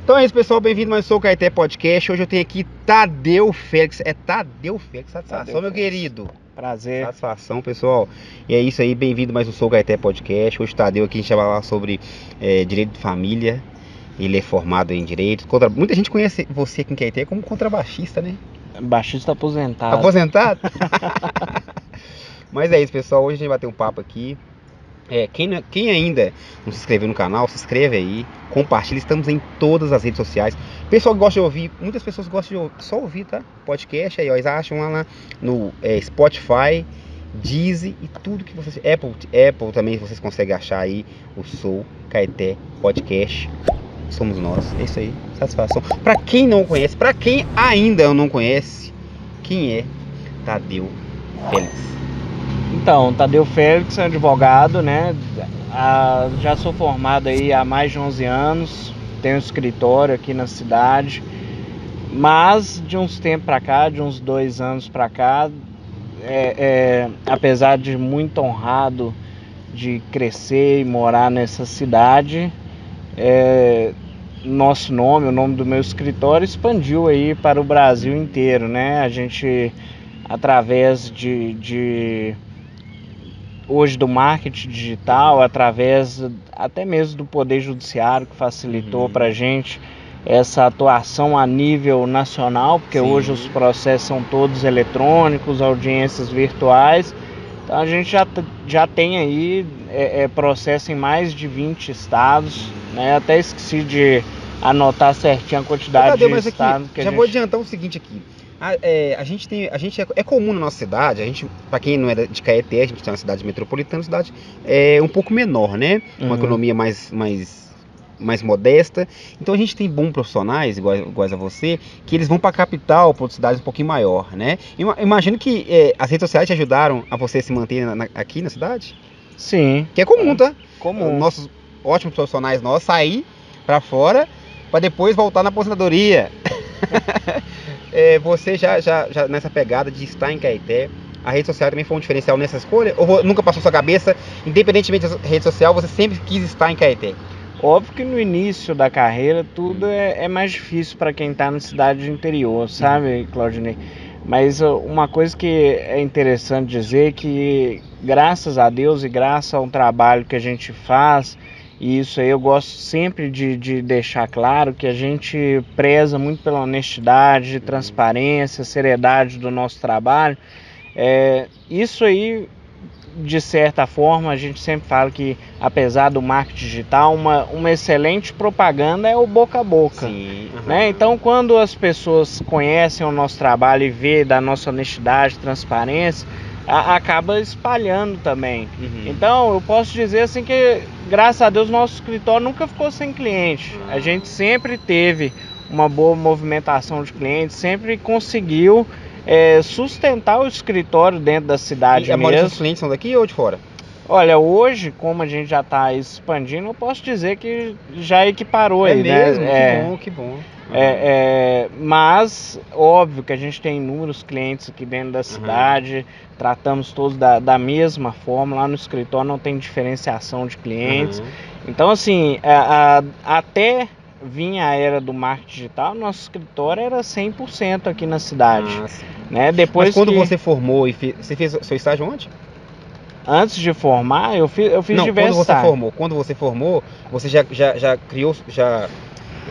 Então é isso, pessoal, bem-vindo mais ao Caeté Podcast. Hoje eu tenho aqui Tadeu Félix. É Tadeu Félix, satisfação, Tadeu meu Félix. querido. Prazer. Satisfação, pessoal. E é isso aí, bem-vindo mais ao Sou Caeté Podcast. Hoje Tadeu aqui, a gente vai falar sobre direito de família. Ele é formado em direito. Muita gente conhece você aqui em Caeté como contrabaixista, né? Baixista aposentado. Aposentado? Mas é isso, pessoal. Hoje a gente vai ter um papo aqui. Quem ainda não se inscreveu no canal, se inscreve aí, compartilha, estamos em todas as redes sociais. Pessoal que gosta de ouvir, muitas pessoas gostam de só ouvir, tá? Podcast aí, ó, eles acham lá no Spotify, Deezer e tudo que vocês... Apple também vocês conseguem achar aí, o Sou Caeté Podcast. Somos nós, é isso aí, satisfação. Pra quem não conhece, pra quem ainda não conhece, quem é Tadeu Félix? Então, Tadeu Félix é advogado, né? Já sou formado aí há mais de 11 anos, tenho um escritório aqui na cidade, mas de uns tempos pra cá, de uns 2 anos pra cá, apesar de muito honrado de crescer e morar nessa cidade, nosso nome, o nome do meu escritório expandiu aí para o Brasil inteiro, né? A gente, através hoje do marketing digital, através até mesmo do Poder Judiciário, que facilitou para a gente essa atuação a nível nacional, porque Sim. Hoje os processos são todos eletrônicos, audiências virtuais. Então a gente já tem aí processo em mais de 20 estados, né? Até esqueci de anotar certinho a quantidade de estados que a gente... Vou adiantar o seguinte aqui. É comum na nossa cidade, para quem não é de Caeté, a gente tem uma cidade metropolitana, uma cidade um pouco menor, né? Uma economia mais modesta. Então a gente tem bons profissionais, iguais a você, que eles vão para a capital, para cidades um pouquinho maior, né? Imagino que as redes sociais te ajudaram a você se manter aqui na cidade? Sim. Que é comum, tá? Comum. Nossos ótimos profissionais sair para fora para depois voltar na aposentadoria. Você já nessa pegada de estar em Caeté, a rede social também foi um diferencial nessa escolha? Ou nunca passou sua cabeça, independentemente da rede social, você sempre quis estar em Caeté? Óbvio que no início da carreira tudo é mais difícil para quem está na cidade do interior, sabe, Claudinei? Mas uma coisa que é interessante dizer é que, graças a Deus e graças ao trabalho que a gente faz, e isso aí eu gosto sempre de deixar claro, que a gente preza muito pela honestidade, transparência, seriedade do nosso trabalho. Isso aí, de certa forma, a gente sempre fala que, apesar do marketing digital, uma excelente propaganda é o boca a boca. Sim, né? Então, quando as pessoas conhecem o nosso trabalho e vê da nossa honestidade, transparência, acaba espalhando também. Então, eu posso dizer assim que, graças a Deus, nosso escritório nunca ficou sem cliente. A gente sempre teve uma boa movimentação de clientes, sempre conseguiu sustentar o escritório dentro da cidade a maioria mesmo. dos clientes são daqui ou de fora? Olha, hoje, como a gente já está expandindo, eu posso dizer que já equiparou aí, mesmo? né? Que bom. Mas, óbvio que a gente tem inúmeros clientes aqui dentro da cidade, tratamos todos da mesma forma, lá no escritório não tem diferenciação de clientes. Então, assim, até vir a era do marketing digital, nosso escritório era 100% aqui na cidade. Né? Depois Mas quando você formou, você fez seu estágio onde? Antes de formar, eu fiz diversos estágios. Quando você formou, você já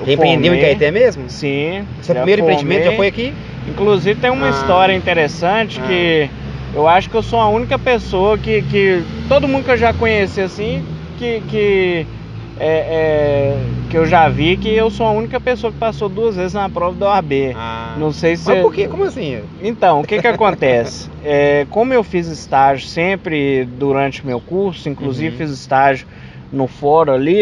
empreendeu em Caeté mesmo? Sim. Seu primeiro empreendimento já foi aqui? Inclusive tem uma história interessante que eu acho que eu sou a única pessoa que todo mundo que eu já conheci assim, que eu já vi que eu sou a única pessoa que passou 2 vezes na prova da OAB. Não sei se... Mas por quê? Como assim? Então, o que acontece? Como eu fiz estágio sempre durante meu curso, inclusive fiz estágio no fórum ali,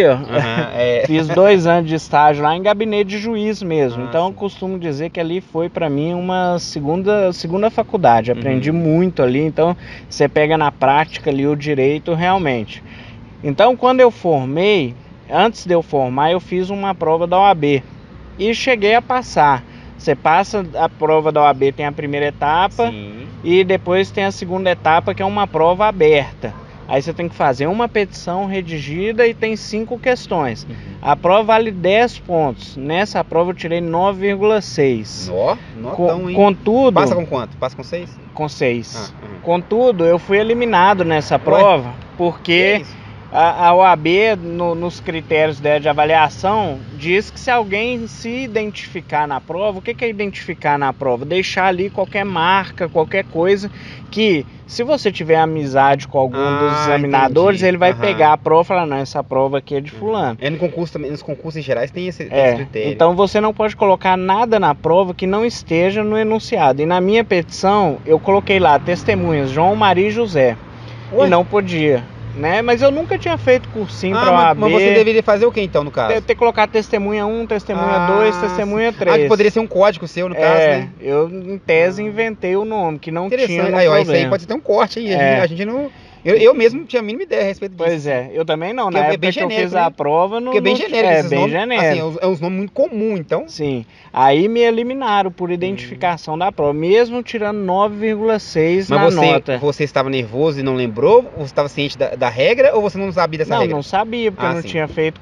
fiz 2 anos de estágio lá em gabinete de juiz mesmo. Então eu costumo dizer que ali foi para mim uma segunda faculdade. Aprendi muito ali, então você pega na prática ali o direito realmente. Então quando eu formei, antes de eu formar, eu fiz uma prova da OAB e cheguei a passar. Você passa a prova da OAB, tem a primeira etapa. Sim. E depois tem a segunda etapa, que é uma prova aberta. Aí você tem que fazer uma petição redigida e tem 5 questões. A prova vale 10 pontos. Nessa prova eu tirei 9,6. Notão, hein? Contudo... Passa com quanto? Passa com 6? Com 6. Contudo, eu fui eliminado nessa prova porque a OAB, nos critérios dela de avaliação, diz que se alguém se identificar na prova, o que é identificar na prova? Deixar ali qualquer marca, qualquer coisa que, se você tiver amizade com algum dos examinadores, ele vai pegar a prova e falar, não, essa prova aqui é de fulano. No concurso também, nos concursos em gerais tem esse critério. Então você não pode colocar nada na prova que não esteja no enunciado. E na minha petição, eu coloquei lá, testemunhas, João, Maria e José. E não podia. Né? Mas eu nunca tinha feito cursinho pra OAB. Mas você deveria fazer o que então, no caso? Ter que colocar testemunha 1, testemunha 2, testemunha 3. Que poderia ser um código seu, no caso, né? Eu em tese inventei o nome, que não tinha no problema. Isso aí pode ter um corte aí, a gente não... Eu mesmo não tinha a mínima ideia a respeito disso. Pois é, eu também não. Na época que eu fiz a prova, não... Porque é bem genérico. É bem genérico. Assim, é uns nomes muito comuns, então... Sim. Aí me eliminaram por identificação da prova, mesmo tirando 9,6 na nota. Mas você estava nervoso e não lembrou? Ou você estava ciente da regra ou você não sabia dessa regra? Não sabia, porque eu não tinha feito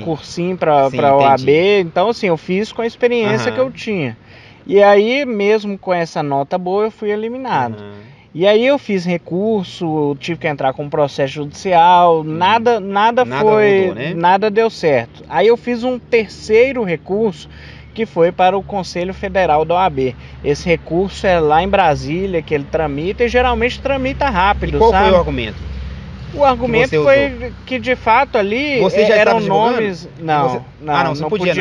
cursinho pra Sim, OAB. Então, assim, eu fiz com a experiência que eu tinha. E aí, mesmo com essa nota boa, eu fui eliminado. E aí eu fiz recurso, tive que entrar com processo judicial, nada foi, mudou, né? Nada deu certo. Aí eu fiz um terceiro recurso, que foi para o Conselho Federal da OAB. Esse recurso é lá em Brasília, que ele tramita, e geralmente tramita rápido, e qual foi o argumento? O argumento foi que, de fato, ali você já eram nomes... Não podia.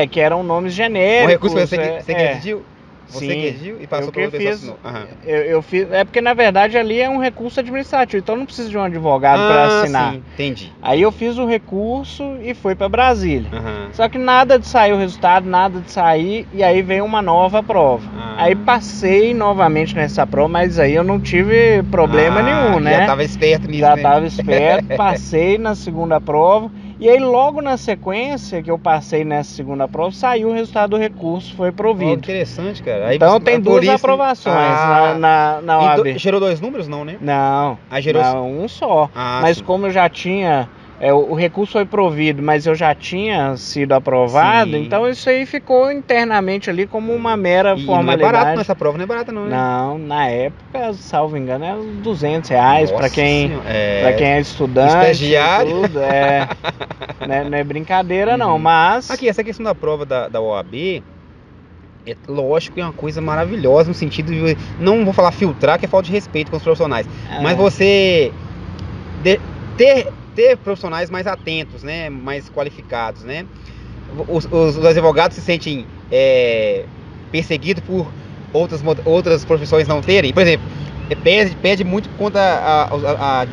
Que eram nomes genéricos. O recurso você que decidiu? Você que redigiu e passou para outra pessoa? Eu fiz, porque na verdade ali é um recurso administrativo, então não precisa de um advogado para assinar. Sim, entendi. Aí eu fiz o recurso e foi para Brasília. Só que nada de sair o resultado, nada de sair, e aí veio uma nova prova. Aí passei novamente nessa prova, mas aí eu não tive problema nenhum, né? Já estava esperto nisso, Já estava esperto, passei na segunda prova. E aí logo na sequência que eu passei nessa segunda prova, saiu o resultado do recurso, foi provido. Interessante, cara. Aí então tem duas aprovações na OAB. Gerou 2 números não, né? Não, um só. Mas como eu já tinha... o recurso foi provido, mas eu já tinha sido aprovado, então isso aí ficou internamente ali como uma mera formalidade. Não é barato nessa prova, não é barata não, né? Não, na época, salvo engano, era R$200 para quem é estudante. Estagiário. Tudo, não é brincadeira não, mas... Aqui, essa questão da prova da OAB, é lógico que é uma coisa maravilhosa no sentido de, não vou falar filtrar, que é falta de respeito com os profissionais, mas você ter profissionais mais atentos, né, mais qualificados, né? Os advogados se sentem perseguidos por outras profissões não terem. Por exemplo, pede muito conta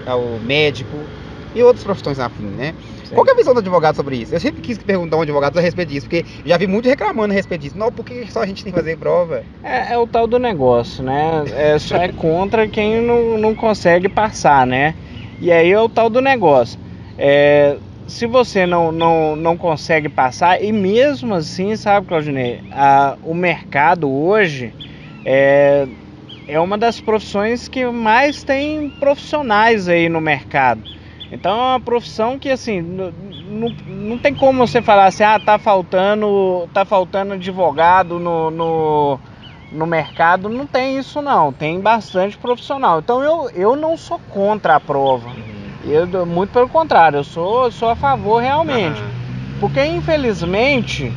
ao médico e outras profissões afim, né? Sim. Qual que é a visão do advogado sobre isso? Eu sempre quis perguntar a um advogado a respeito disso, porque já vi muito reclamando a respeito disso. Não, por que só a gente tem que fazer prova? É o tal do negócio, né? Só é contra quem não consegue passar, né? E aí é o tal do negócio. Se você não consegue passar, e mesmo assim, sabe, Claudinei, o mercado hoje é uma das profissões que mais tem profissionais aí no mercado. Então é uma profissão que, assim, não tem como você falar assim, tá faltando advogado no mercado. Não tem isso não, tem bastante profissional. Então eu não sou contra a prova. Muito pelo contrário, eu sou a favor realmente. Porque infelizmente,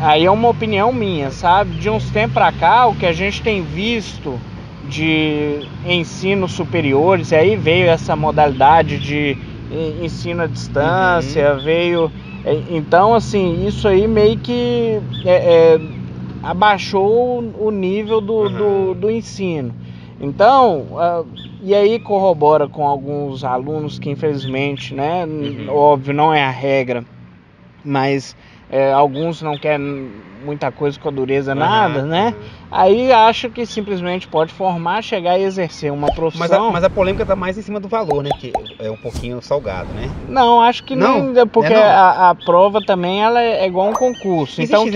aí é uma opinião minha, sabe? De uns tempos pra cá, o que a gente tem visto de ensinos superiores, aí veio essa modalidade de ensino à distância, veio... Então, assim, isso aí meio que abaixou o nível do ensino. Então, e aí corrobora com alguns alunos que infelizmente, né, óbvio, não é a regra, mas alguns não querem muita coisa com a dureza, nada, né? Aí acho que simplesmente pode formar, chegar e exercer uma profissão. Mas a polêmica tá mais em cima do valor, né? Que é um pouquinho salgado, né? Não, acho que não, porque a prova também ela é igual um concurso. Existe então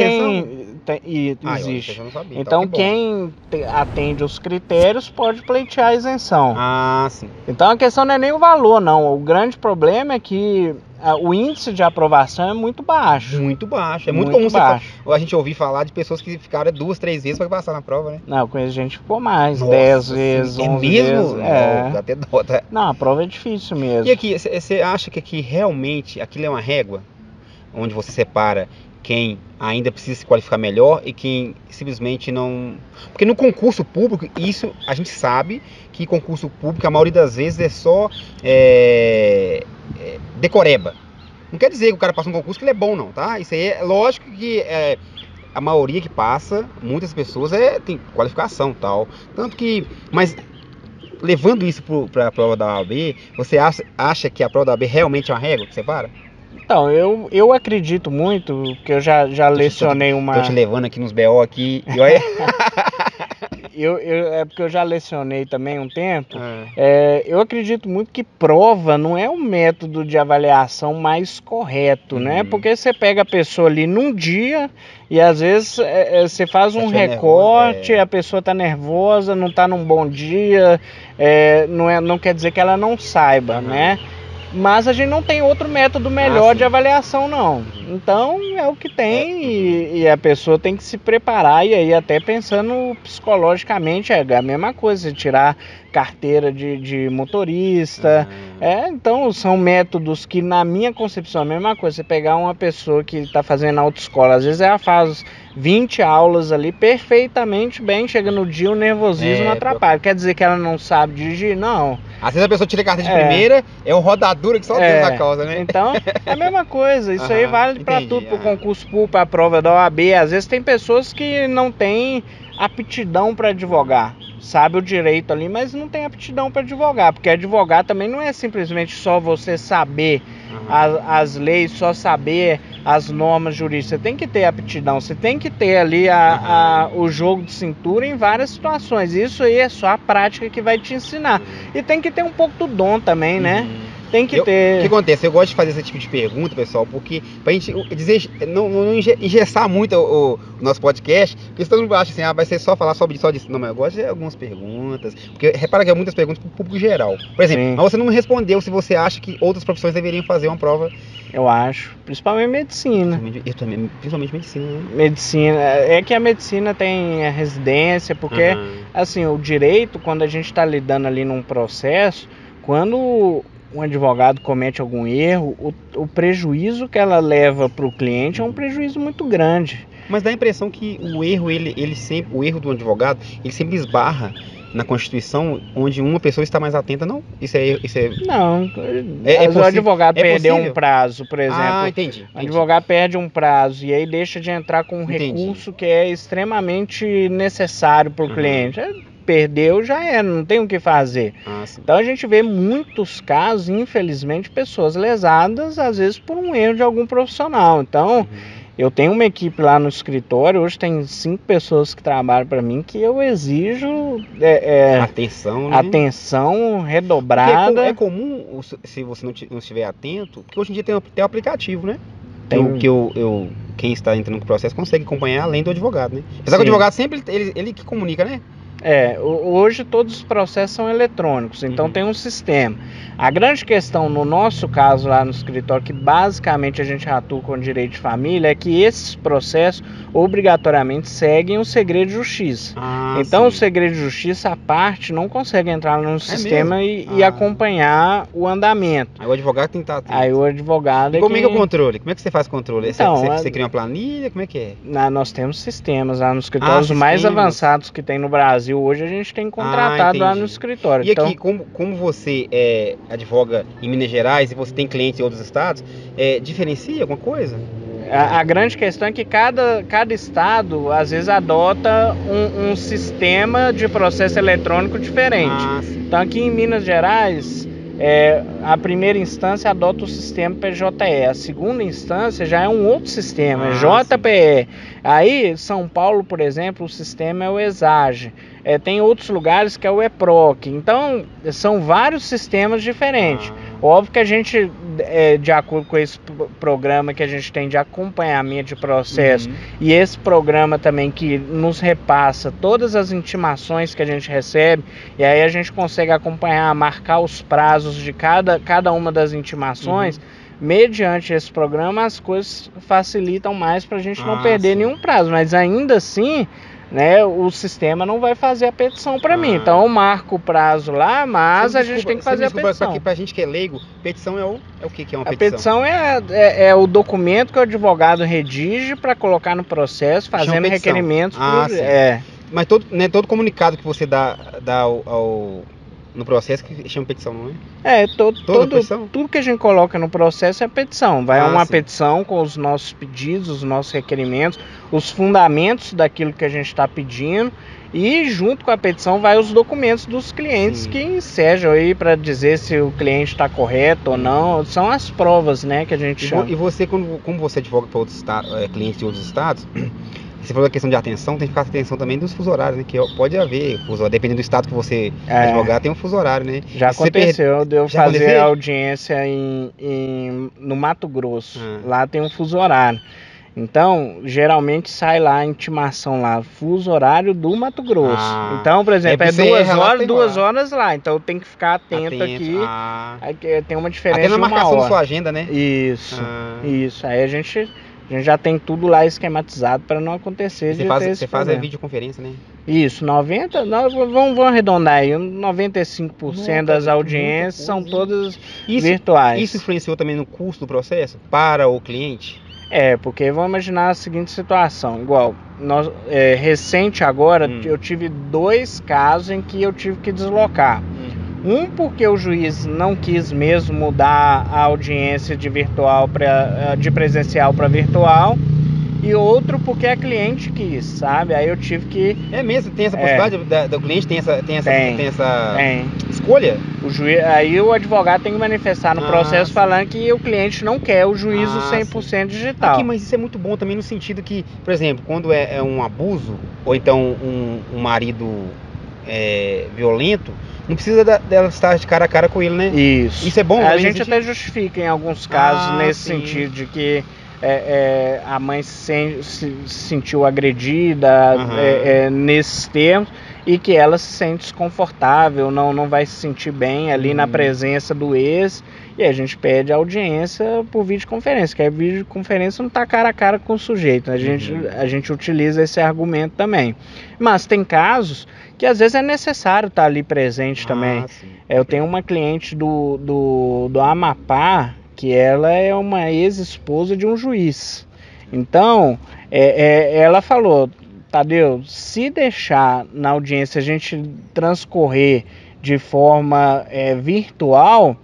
existe. Eu não sabia. Então quem atende os critérios pode pleitear a isenção. Ah, sim. Então a questão não é nem o valor, não. O grande problema é que o índice de aprovação é muito baixo. Muito baixo. É muito comum a gente ouvir falar de pessoas que ficaram 2, 3 vezes para passar na prova, né? Não, eu conheço gente que ficou mais, Nossa, 10 vezes, 11 vezes. É mesmo? Dá até dó, tá? Não, a prova é difícil mesmo. E aqui, você acha que aqui realmente aquilo é uma régua? Onde você separa quem ainda precisa se qualificar melhor e quem simplesmente não... Porque no concurso público, isso a gente sabe que concurso público, a maioria das vezes é só decoreba. Não quer dizer que o cara passa um concurso que ele é bom, não, tá? Isso aí é lógico que a maioria que passa, muitas pessoas tem qualificação e tal. Tanto que... Mas levando isso para a prova da OAB, você acha que a prova da OAB realmente é uma régua que separa? Então, eu acredito muito, que eu já lecionei uma... Tô te levando aqui nos BO aqui, e olha... É porque eu já lecionei também um tempo. Eu acredito muito que prova não é o método de avaliação mais correto, né? Porque você pega a pessoa ali num dia e às vezes você faz um recorte, a pessoa tá nervosa, não tá num bom dia, não quer dizer que ela não saiba, né? Mas a gente não tem outro método melhor de avaliação, não. Então é o que tem e a pessoa tem que se preparar. E aí até pensando psicologicamente é a mesma coisa, tirar carteira de motorista. Então são métodos que na minha concepção é a mesma coisa. Você pegar uma pessoa que está fazendo autoescola, às vezes ela faz 20 aulas ali perfeitamente bem, chega no dia o nervosismo atrapalha. Quer dizer que ela não sabe dirigir? Não. Às vezes a pessoa tira a carteira de primeira, é um rodadura que só Deus na causa, né? Então, é a mesma coisa. Isso aí vale para tudo, para o concurso público, para a prova da OAB. Às vezes tem pessoas que não têm aptidão para advogar. Sabe o direito ali, mas não tem aptidão para advogar. Porque advogar também não é simplesmente só você saber as leis, só saber as normas jurídicas. Você tem que ter aptidão, você tem que ter ali o jogo de cintura em várias situações. Isso aí é só a prática que vai te ensinar. E tem que ter um pouco do dom também, né? Tem que ter... O que acontece? Eu gosto de fazer esse tipo de pergunta, pessoal, porque pra gente dizer, não engessar muito o nosso podcast, porque se todo mundo acha assim, vai ser só falar só disso. Não, mas eu gosto de algumas perguntas, porque repara que é muitas perguntas pro público geral. Por exemplo, mas você não me respondeu se você acha que outras profissões deveriam fazer uma prova. Eu acho, principalmente medicina. Eu também, principalmente medicina, né? Medicina, é que a medicina tem a residência, porque assim, o direito, quando a gente está lidando ali num processo, quando um advogado comete algum erro, o prejuízo que ela leva para o cliente é um prejuízo muito grande. Mas dá a impressão que o erro, o erro do advogado, ele sempre esbarra na Constituição, onde uma pessoa está mais atenta, não? Não, o advogado perdeu um prazo, por exemplo. Entendi. O advogado perde um prazo e aí deixa de entrar com um recurso que é extremamente necessário para o cliente. Perdeu, já era, não tem o que fazer. Então a gente vê muitos casos, infelizmente, pessoas lesadas, às vezes por um erro de algum profissional. Então, eu tenho uma equipe lá no escritório, hoje tem 5 pessoas que trabalham para mim, que eu exijo atenção, né? Atenção redobrada. É comum, se você não estiver atento, porque hoje em dia tem o aplicativo, né? Quem está entrando no processo consegue acompanhar além do advogado, né? Apesar que o advogado sempre ele que comunica, né? Hoje todos os processos são eletrônicos, então tem um sistema. A grande questão no nosso caso lá no escritório, que basicamente a gente atua com direito de família, é que esses processos obrigatoriamente seguem o segredo de justiça. Então o segredo de justiça, a parte, não consegue entrar no sistema e acompanhar o andamento. Aí o advogado tem que estar atento. Aí o advogado como é que é o controle? Como é que você faz controle? Então, você cria uma planilha? Como é que é? Nós temos sistemas lá no escritório, os mais avançados que tem no Brasil. Hoje a gente tem contratado lá no escritório. E aqui, como você advoga em Minas Gerais e você tem clientes em outros estados, diferencia alguma coisa? A grande questão é que cada estado, às vezes, adota um sistema de processo eletrônico diferente. Então, aqui em Minas Gerais, a primeira instância adota o sistema PJE, a segunda instância já é um outro sistema, JPE. Aí, São Paulo, por exemplo, o sistema é o ESAGE. Tem outros lugares que é o EPROC. Então, são vários sistemas diferentes. Óbvio que a gente de acordo com esse programa que a gente tem de acompanhamento de processo, e esse programa também que nos repassa todas as intimações que a gente recebe, e aí a gente consegue acompanhar, marcar os prazos de cada uma das intimações. Mediante esse programa, as coisas facilitam mais para a gente não perder nenhum prazo, mas ainda assim, né, o sistema não vai fazer a petição para mim. Então eu marco o prazo lá, mas a gente tem que fazer a petição. Aqui, pra gente que é leigo, petição é o que é uma petição? A petição é o documento que o advogado redige para colocar no processo, fazendo requerimentos. Mas todo comunicado que você dá no processo que chama petição, não é? Tudo que a gente coloca no processo é petição. Vai uma petição com os nossos pedidos, os nossos requerimentos, os fundamentos daquilo que a gente está pedindo, e junto com a petição vai os documentos dos clientes que ensejam aí para dizer se o cliente está correto ou não. São as provas, né, que a gente chama. E você, como você advoga para outros clientes de outros estados, você falou da questão de atenção, tem que ficar atenção também dos fuso horários, né? Que pode haver fuso horário, dependendo do estado que você advogar, tem um fuso horário, né? Já aconteceu de eu fazer audiência no Mato Grosso. Lá tem um fuso horário. Então, geralmente sai lá a intimação lá, fuso horário do Mato Grosso. Então, por exemplo, é 2 horas lá. Então tem que ficar atento aqui. Tem uma diferença. Até na marcação da sua agenda, né? Isso. Aí a gente já tem tudo lá esquematizado para não acontecer Você faz a videoconferência, né? Isso, vamos arredondar aí, 95% das audiências são todas virtuais. Isso influenciou também no custo do processo para o cliente? Porque vamos imaginar a seguinte situação, igual, recente agora, eu tive 2 casos em que eu tive que deslocar. Um porque o juiz não quis mesmo mudar a audiência de presencial para virtual, e outro porque a cliente quis, sabe? Aí eu tive que... É mesmo? Tem essa possibilidade do cliente? Tem essa escolha? Aí o advogado tem que manifestar no processo falando que o cliente não quer o juízo 100% digital. Mas isso é muito bom também no sentido que, por exemplo, quando é um abuso, ou então um marido violento, não precisa dela estar de cara a cara com ele, né? Isso é bom. A gente até justifica em alguns casos nesse sentido de que a mãe se sentiu agredida nesses termos, e que ela se sente desconfortável, não vai se sentir bem ali na presença do ex, e a gente pede audiência por videoconferência, que a videoconferência não está cara a cara com o sujeito, a gente utiliza esse argumento também. Mas tem casos que às vezes é necessário estar ali presente também. Eu tenho uma cliente do Amapá, que ela é uma ex-esposa de um juiz. Então, ela falou: Tadeu, se deixar na audiência a gente transcorrer de forma virtual,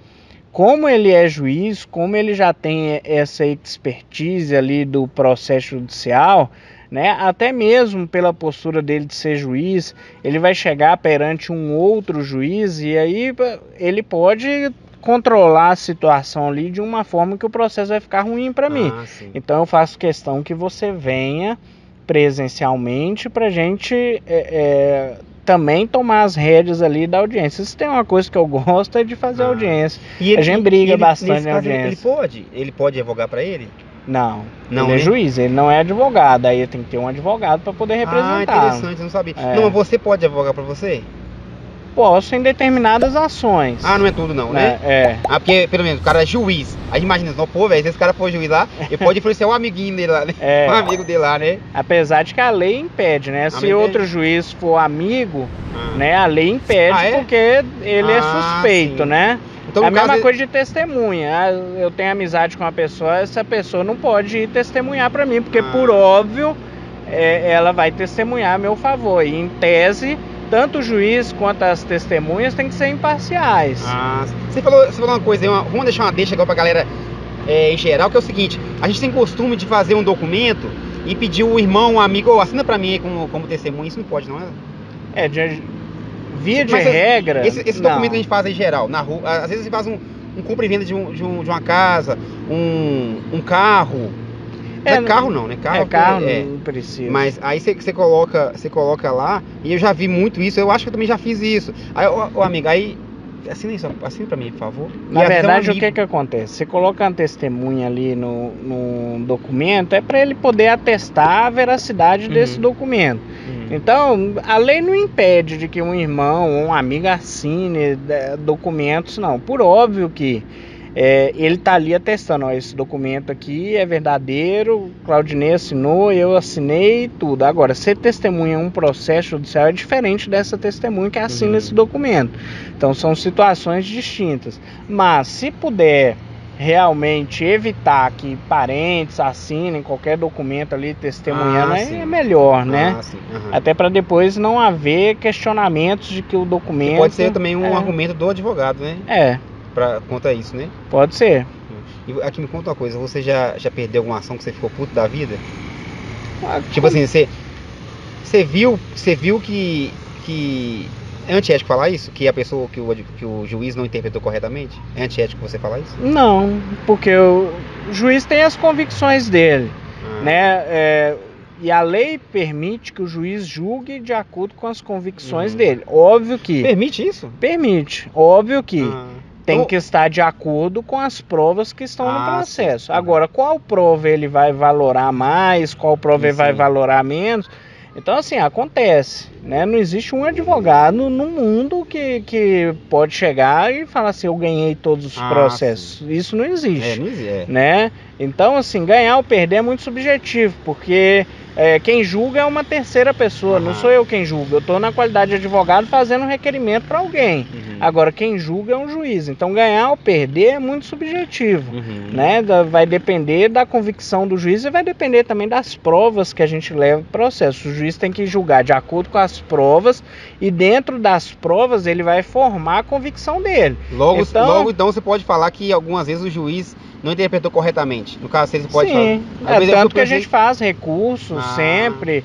como ele é juiz, como ele já tem essa expertise ali do processo judicial, né, até mesmo pela postura dele de ser juiz, ele vai chegar perante um outro juiz e aí ele pode controlar a situação ali de uma forma que o processo vai ficar ruim para mim. Então eu faço questão que você venha presencialmente para a gente também tomar as rédeas ali da audiência. Se tem uma coisa que eu gosto é de fazer audiência. A gente briga bastante na audiência. Ele pode advogar para ele? Não, ele é juiz, ele não é advogado. Aí tem que ter um advogado para poder representar. Interessante, eu não sabia. Não, mas você pode advogar para você? Posso em determinadas ações. Não é tudo não, né? Porque pelo menos o cara é juiz. Aí imagina, velho, se esse cara for juiz lá, ele pode influenciar um amiguinho dele lá, né? Um amigo dele lá, né? Apesar de que a lei impede, né? Se outro juiz for amigo, né? A lei impede porque ele é suspeito, né? Então, a mesma coisa de testemunha. Eu tenho amizade com uma pessoa, essa pessoa não pode ir testemunhar para mim, porque por óbvio ela vai testemunhar a meu favor. E em tese, tanto o juiz quanto as testemunhas têm que ser imparciais. Você falou uma coisa, vamos deixar uma deixa agora pra galera em geral, que é o seguinte: a gente tem costume de fazer um documento e pedir o irmão, um amigo, assina pra mim aí como testemunha. Isso não pode, não é? Via de regra. Esse documento que a gente faz em geral, na rua, às vezes você faz um compra e venda de uma casa, um carro. Não é carro não, né? Carro não precisa. Mas aí você coloca lá, e eu já vi muito isso, eu acho que eu também já fiz isso. Aí, amigo, aí Assina isso, assina pra mim, por favor. Na verdade, o que acontece? Você coloca uma testemunha ali no documento, é para ele poder atestar a veracidade desse documento. Então, a lei não impede de que um irmão ou um amigo assine documentos, não. Por óbvio que ele está ali atestando, ó, esse documento aqui é verdadeiro, Claudinei assinou, eu assinei e tudo. Agora, ser testemunha em um processo judicial é diferente dessa testemunha que assina esse documento. Então, são situações distintas. Mas, se puder realmente evitar que parentes assinem qualquer documento ali testemunhando, é melhor, né? Até para depois não haver questionamentos de que o documento... Que pode ser também um argumento do advogado, né? Contra isso, né? Pode ser. E aqui me conta uma coisa, você já perdeu alguma ação que você ficou puto da vida? Tipo assim, você viu que é antiético falar isso? Que a pessoa, que o juiz não interpretou corretamente? É antiético você falar isso? Não, porque o juiz tem as convicções dele, né? E a lei permite que o juiz julgue de acordo com as convicções dele. Óbvio que... Permite isso? Permite. Óbvio que tem que estar de acordo com as provas que estão no processo. Sim. Agora, qual prova ele vai valorar mais, qual prova ele vai valorar menos... Então, assim, acontece, né? Não existe um advogado no mundo que pode chegar e falar assim, eu ganhei todos os processos. Sim. Isso não existe, né? Então, assim, ganhar ou perder é muito subjetivo, porque quem julga é uma terceira pessoa, não sou eu quem julga. Eu estou na qualidade de advogado fazendo um requerimento para alguém. Agora, quem julga é um juiz. Então, ganhar ou perder é muito subjetivo, né? Vai depender da convicção do juiz e vai depender também das provas que a gente leva para o processo. O juiz tem que julgar de acordo com as provas e dentro das provas ele vai formar a convicção dele. Logo, então, você pode falar que algumas vezes o juiz não interpretou corretamente. No caso, você pode falar... Tanto que a gente faz recursos sempre...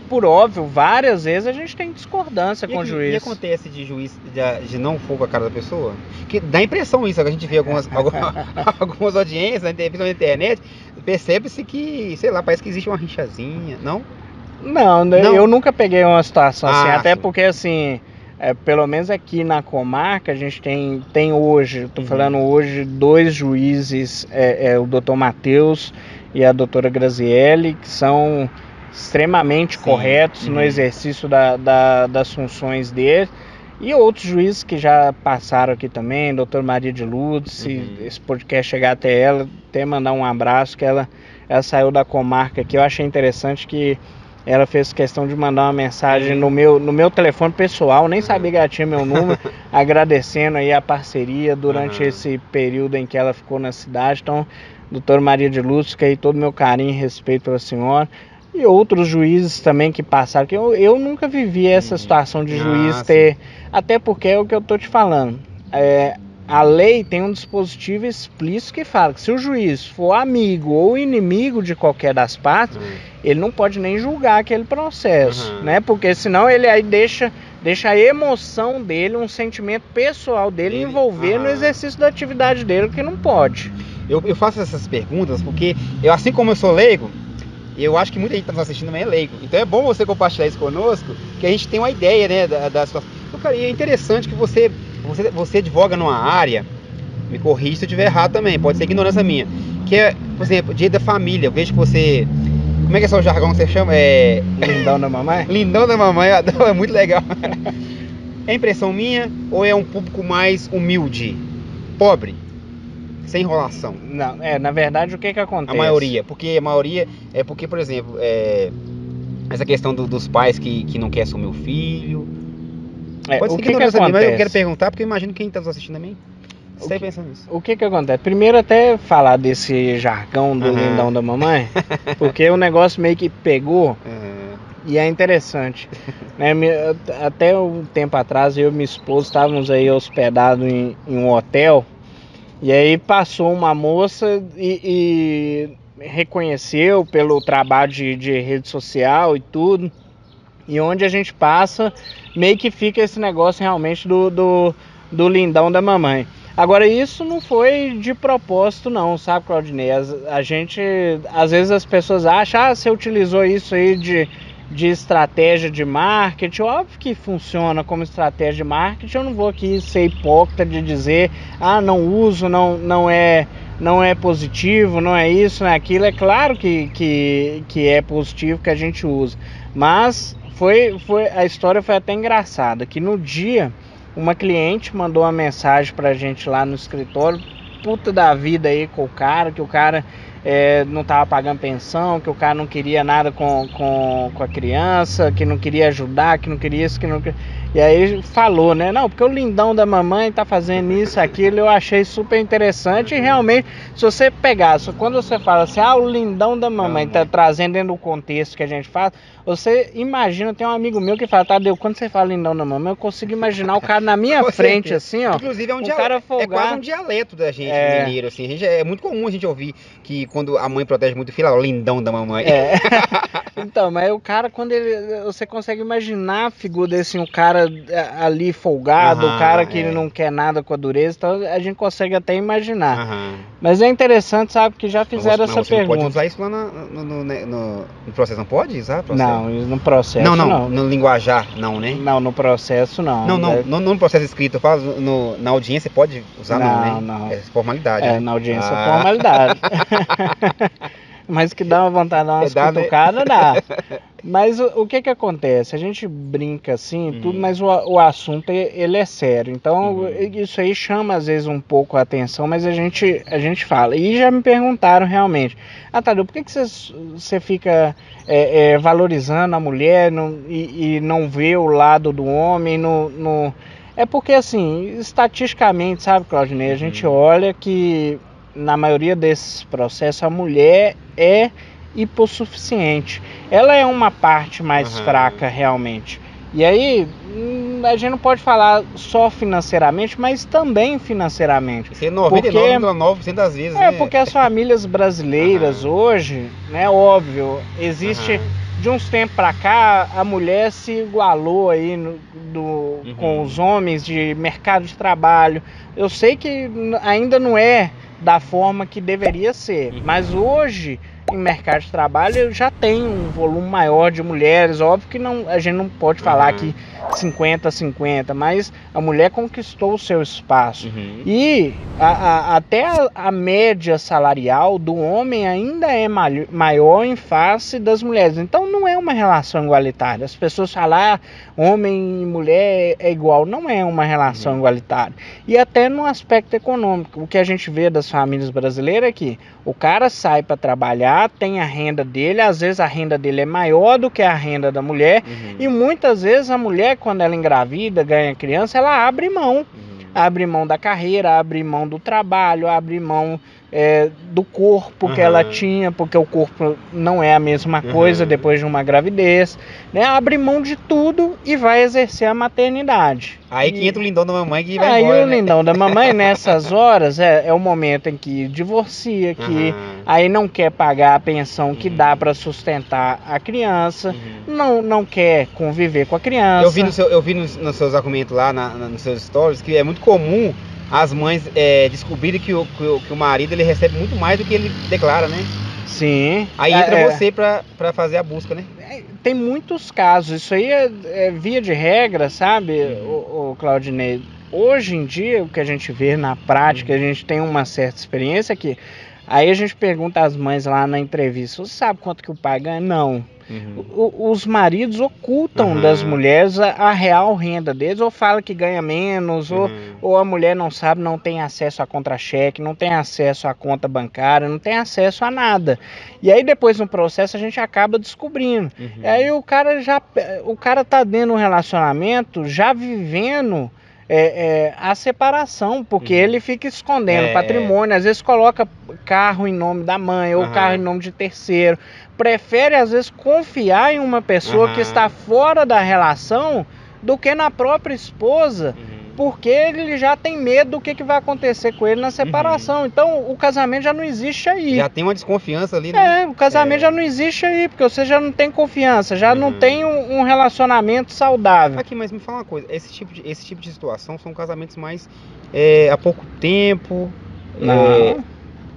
por óbvio, várias vezes a gente tem discordância com o juiz. E acontece de juiz de não for com a cara da pessoa? Que dá impressão isso, a gente vê algumas audiências, principalmente na internet, percebe-se que, sei lá, parece que existe uma rixazinha, não? Não, eu nunca peguei uma situação assim, até porque assim... pelo menos aqui na comarca a gente tem hoje, estou falando hoje, 2 juízes, o doutor Matheus e a doutora Graziele, que são extremamente corretos no exercício das funções dele, e outros juízes que já passaram aqui também, doutora Maria de Lourdes, se esse podcast chegar até ela, até mandar um abraço, que ela saiu da comarca aqui. Eu achei interessante que ela fez questão de mandar uma mensagem no meu telefone pessoal, nem sabia que ela tinha meu número, agradecendo aí a parceria durante esse período em que ela ficou na cidade. Então, doutora Maria de Lúcia, que aí todo o meu carinho e respeito pela senhora. E outros juízes também que passaram, que eu nunca vivi essa situação de juiz ter... Até porque é o que eu tô te falando. A lei tem um dispositivo explícito que fala que se o juiz for amigo ou inimigo de qualquer das partes, ele não pode nem julgar aquele processo, né? Porque senão ele aí deixa a emoção dele, um sentimento pessoal dele envolver no exercício da atividade dele, que não pode. Eu faço essas perguntas porque, assim como eu sou leigo, eu acho que muita gente que está nos assistindo também é leigo. Então é bom você compartilhar isso conosco, que a gente tem uma ideia, né, da situação. Então, cara, e é interessante que você advoga numa área, me corrija se eu estiver errado também, pode ser ignorância minha, que é, por exemplo, direito da família. Eu vejo que você... Como é que é o jargão que você chama? Lindão da mamãe? Lindão da mamãe, é muito legal. É impressão minha ou é um público mais humilde, pobre, sem enrolação? Não, na verdade o que acontece? A maioria, porque, por exemplo, essa questão dos pais que não quer assumir o filho. Pode ser que acontece? Mas eu quero perguntar, porque eu imagino que quem está nos assistindo também está pensando nisso. O que acontece? Primeiro até falar desse jargão do lindão da mamãe, porque o negócio meio que pegou e é interessante. Né? Até um tempo atrás eu e minha esposa estávamos aí hospedados em um hotel, e aí passou uma moça e reconheceu pelo trabalho de rede social e tudo. E onde a gente passa, meio que fica esse negócio realmente do lindão da mamãe. Agora, isso não foi de propósito não, sabe, Claudinei? A gente, às vezes as pessoas acham, você utilizou isso aí de estratégia de marketing. Óbvio que funciona como estratégia de marketing. Eu não vou aqui ser hipócrita de dizer, não uso, não é positivo, não é isso, não é aquilo. É claro que é positivo, que a gente usa. Mas a história foi até engraçada, que no dia uma cliente mandou uma mensagem pra gente lá no escritório, puta da vida aí com o cara, que o cara não tava pagando pensão, que o cara não queria nada com a criança, que não queria ajudar, que não queria isso, que não queria... E aí falou, né? Não, porque o lindão da mamãe tá fazendo isso, aquilo. Eu achei super interessante. E realmente, se você pegar, quando você fala assim, o lindão da mamãe tá trazendo dentro do contexto que a gente faz, você imagina, tem um amigo meu que fala, Tadeu, quando você fala lindão da mamãe, eu consigo imaginar o cara na minha frente, assim, ó. Inclusive cara é quase um dialeto da gente, mineiro, assim. É muito comum a gente ouvir que quando a mãe protege muito o filho, o lindão da mamãe. Então, mas o cara, quando você consegue imaginar a figura desse, o cara ali folgado, o cara que não quer nada com a dureza, então a gente consegue até imaginar. Mas é interessante, sabe, que já fizeram essa pergunta. Pode usar isso lá no processo, não pode usar? Não, no processo não. No linguajar, não, né? Não, no processo não. Não no processo escrito, eu falo na audiência pode usar, não, né? Não. É formalidade. Né? Na audiência é formalidade. Mas que dá uma vontade de dar umas cutucadas, dá. Mas o que acontece? A gente brinca assim, tudo, mas o assunto ele é sério. Então isso aí chama às vezes um pouco a atenção, mas a gente fala. E já me perguntaram realmente, Tadeu, por que você fica valorizando a mulher e não vê o lado do homem? É porque assim, estatisticamente, sabe, Claudinei, a gente olha que na maioria desses processos a mulher é hipossuficiente. Ela é uma parte mais fraca realmente. E aí a gente não pode falar só financeiramente, mas também financeiramente. Isso é 99,9% das vezes. Porque as famílias brasileiras hoje, né, óbvio, existe de uns tempos pra cá, a mulher se igualou aí com os homens de mercado de trabalho. Eu sei que ainda não é da forma que deveria ser, mas hoje em mercado de trabalho já tem um volume maior de mulheres. Óbvio que a gente não pode falar que 50-50, mas a mulher conquistou o seu espaço. E até a média salarial do homem ainda é maior em face das mulheres. Então não é uma relação igualitária. As pessoas falam, homem e mulher é igual. Não é uma relação igualitária. E até no aspecto econômico, o que a gente vê das famílias brasileiras é que o cara sai para trabalhar, tem a renda dele, às vezes a renda dele é maior do que a renda da mulher, e muitas vezes a mulher, quando ela engravida, ganha criança, ela abre mão. Abre mão da carreira, abre mão do trabalho, abre mão do corpo que ela tinha, porque o corpo não é a mesma coisa depois de uma gravidez, né? Abre mão de tudo e vai exercer a maternidade. Aí que entra o lindão da mamãe que vai embora. Aí o lindão da mamãe, nessas horas, é o momento em que divorcia, que aí não quer pagar a pensão que dá para sustentar a criança, não quer conviver com a criança. Eu vi nos seus argumentos lá, nos seus stories, que é muito comum as mães descobrirem que o marido ele recebe muito mais do que ele declara, né? Sim. Aí entra você pra fazer a busca, né? Tem muitos casos, isso aí é via de regra, sabe, o Claudinei? Hoje em dia, o que a gente vê na prática, a gente tem uma certa experiência que aí a gente pergunta às mães lá na entrevista, você sabe quanto que o pai ganha? Não. Os maridos ocultam das mulheres a real renda deles, ou fala que ganha menos, ou a mulher não sabe, não tem acesso a contra-cheque, não tem acesso à conta bancária, não tem acesso a nada. E aí depois no processo a gente acaba descobrindo. E aí o cara tá dentro de um relacionamento já vivendo a separação, porque ele fica escondendo patrimônio, às vezes coloca carro em nome da mãe ou carro em nome de terceiro, prefere às vezes confiar em uma pessoa que está fora da relação do que na própria esposa, porque ele já tem medo do que vai acontecer com ele na separação. Então o casamento já não existe aí. Já tem uma desconfiança ali, né? O casamento já não existe aí, porque você já não tem confiança, já não tem um relacionamento saudável. Aqui, mas me fala uma coisa, esse tipo de situação são casamentos mais há pouco tempo. Não.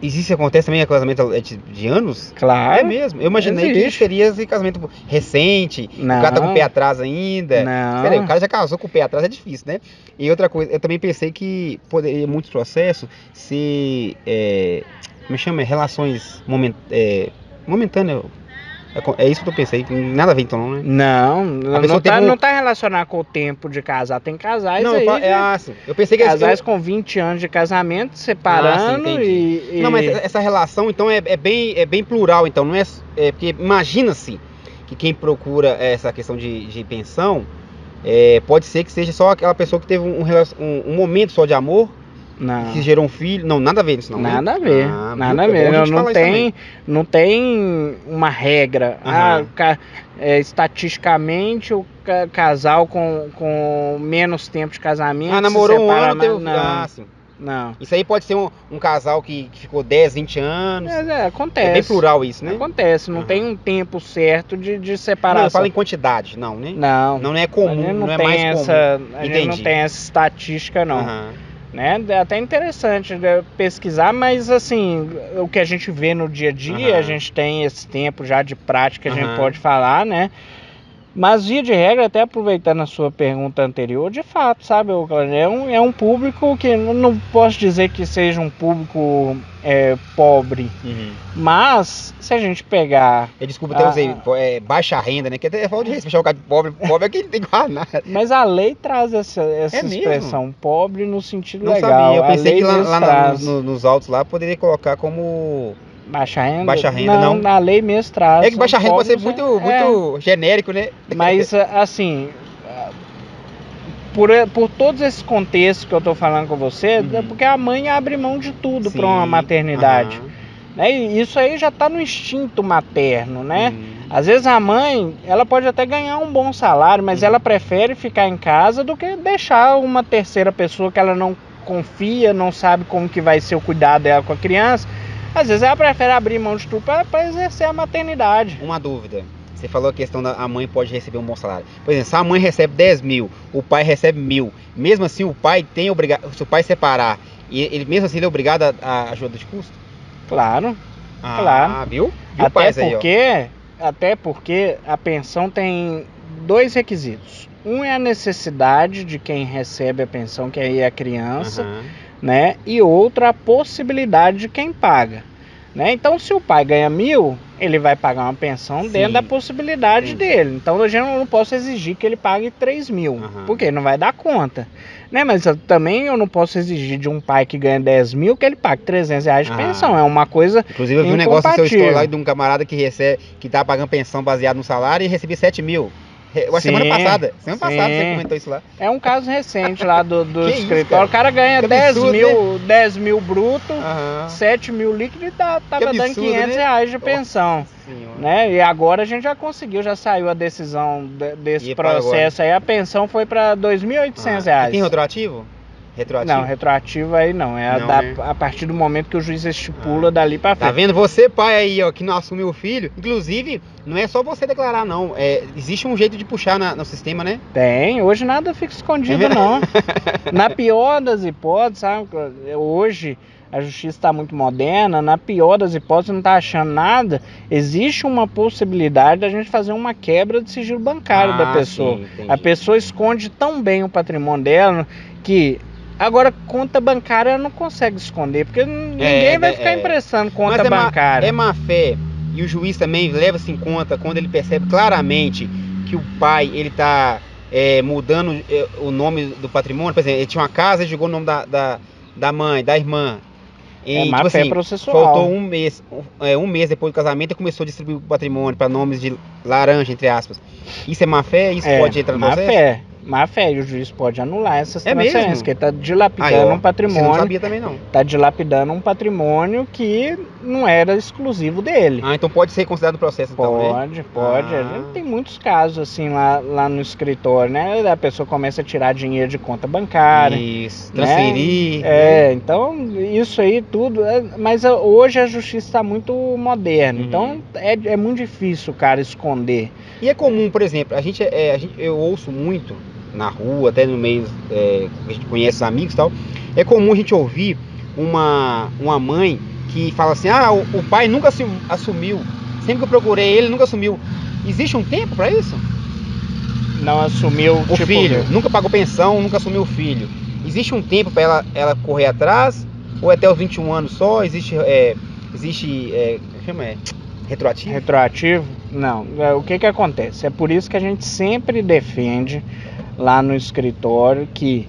Existe, acontece também casamento de anos? Claro. É mesmo. Eu imaginei que existe. seria esse casamento recente, o cara tá com o pé atrás ainda. Não. Peraí, o cara já casou com o pé atrás, é difícil, né? E outra coisa, eu também pensei que poderia, muitos processos, se. Como chama? Relações momentâneas. É isso que eu pensei, nada a ver então, não, né? Não, pessoa não tá relacionado com o tempo de casar. Tem casais Não, aí, sim. Eu pensei que casais com 20 anos de casamento, separando sim, entendi. e... Não, mas essa relação, então, é bem plural, então, não porque imagina-se que quem procura essa questão de pensão, pode ser que seja só aquela pessoa que teve um momento só de amor, Não. que gerou um filho. Não, nada a ver isso, não, né? Nada a ver, nada a ver. Não tem uma regra. Estatisticamente, o casal com menos tempo de casamento namorou se separa um ano, teve... Não. sim. Não. Isso aí pode ser um casal que ficou 10, 20 anos. Acontece. É bem plural isso, né? Acontece, não tem um tempo certo de separação. Não, eu falo em quantidade, não, né? Não é comum, não é mais comum. A gente não tem essa estatística, não. Né? É até interessante pesquisar, mas assim, o que a gente vê no dia a dia, a gente tem esse tempo já de prática, a gente pode falar, né? Mas via de regra, até aproveitando a sua pergunta anterior, de fato, sabe, é um público que não posso dizer que seja um público pobre, mas se a gente pegar... Desculpa, até usei baixa renda, né? Que até falta de respeitar o cara de pobre. Pobre é quem não tem quase nada. Mas a lei traz essa expressão, mesmo? Pobre no sentido não legal. Não sabia, eu pensei que lá nos autos lá poderia colocar como... Baixa renda? Baixa renda, não. Na lei mesmo traz. É que baixa renda pode ser muito genérico, né? Mas, assim, por todos esses contextos que eu tô falando com você, é porque a mãe abre mão de tudo para uma maternidade. Né? E isso aí já tá no instinto materno, né? Às vezes a mãe, ela pode até ganhar um bom salário, mas ela prefere ficar em casa do que deixar uma terceira pessoa que ela não confia, não sabe como que vai ser o cuidado dela com a criança. Às vezes ela prefere abrir mão de tudo para exercer a maternidade. Uma dúvida. Você falou a questão da mãe pode receber um bom salário. Por exemplo, se a mãe recebe 10 mil, o pai recebe 1.000. Mesmo assim, o pai se o pai separar, ele mesmo assim ele é obrigado a ajuda de custo? Claro. Claro. Viu? Até porque a pensão tem 2 requisitos. Um é a necessidade de quem recebe a pensão, que aí é a criança, né? E outra a possibilidade de quem paga, né? Então, se o pai ganha 1.000, ele vai pagar uma pensão dentro da possibilidade dele. Então, eu já não posso exigir que ele pague 3.000, porque não vai dar conta, né? Mas também eu não posso exigir de um pai que ganha 10.000 que ele pague R$300 de pensão. É uma coisa inclusive eu vi um negócio no seu story lá de um camarada que tá pagando pensão baseado no salário e recebia 7.000. Semana passada você comentou isso lá. É um caso recente lá do escritório. O cara ganha 10 mil bruto, 7.000 líquido e tava dando R$500 de pensão. Né? E agora a gente já conseguiu, já saiu a decisão desse processo aí. A pensão foi para R$2.800. Tem retroativo? Não, retroativo aí não. A partir do momento que o juiz estipula dali pra frente. Tá vendo? Você, pai aí, ó, que não assumiu o filho. Inclusive, não é só você declarar, não. Existe um jeito de puxar no sistema, né? Tem. Hoje nada fica escondido, não. Na pior das hipóteses, sabe? Hoje a justiça está muito moderna. Na pior das hipóteses, não tá achando nada. Existe uma possibilidade da gente fazer uma quebra de sigilo bancário da pessoa. Sim, a pessoa esconde tão bem o patrimônio dela que... Agora, conta bancária não consegue esconder, porque ninguém vai ficar emprestando conta bancária. É má fé, e o juiz também leva-se em conta quando ele percebe claramente que o pai ele tá mudando o nome do patrimônio. Por exemplo, ele tinha uma casa e jogou o nome da mãe, da irmã. E, má fé processual. Faltou um mês depois do casamento e começou a distribuir o patrimônio para nomes de laranja, entre aspas. Isso é má fé? Isso pode entrar no processo? Má fé, e o juiz pode anular essas transferências, porque ele está dilapidando um patrimônio. Você não sabia também, não. Está dilapidando um patrimônio que não era exclusivo dele. Então pode ser considerado processo, pode, então, Pode. Tem muitos casos assim lá no escritório, né? A pessoa começa a tirar dinheiro de conta bancária. Isso, transferir. Né? Então isso aí tudo. Mas hoje a justiça está muito moderna, então é muito difícil o cara esconder. E é comum, por exemplo, eu ouço muito na rua, até no meio, a gente conhece os amigos e tal, é comum a gente ouvir uma mãe que fala assim, o pai nunca assumiu, sempre que eu procurei ele, nunca assumiu. Existe um tempo pra isso? Não assumiu O filho, nunca pagou pensão, nunca assumiu o filho. Existe um tempo pra ela correr atrás? Ou até os 21 anos só? Existe retroativo? Retroativo? Não. O que acontece? É por isso que a gente sempre defende lá no escritório que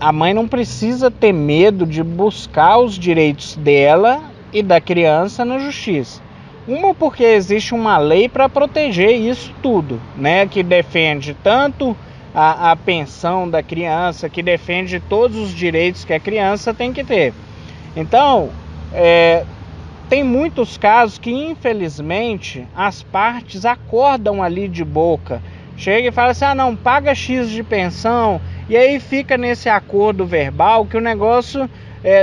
a mãe não precisa ter medo de buscar os direitos dela e da criança na justiça. Uma, porque existe uma lei para proteger isso tudo, né? Que defende tanto a pensão da criança, que defende todos os direitos que a criança tem que ter. Então, tem muitos casos que, infelizmente, as partes acordam ali de boca. Chega e fala assim, não, paga X de pensão, e aí fica nesse acordo verbal que o negócio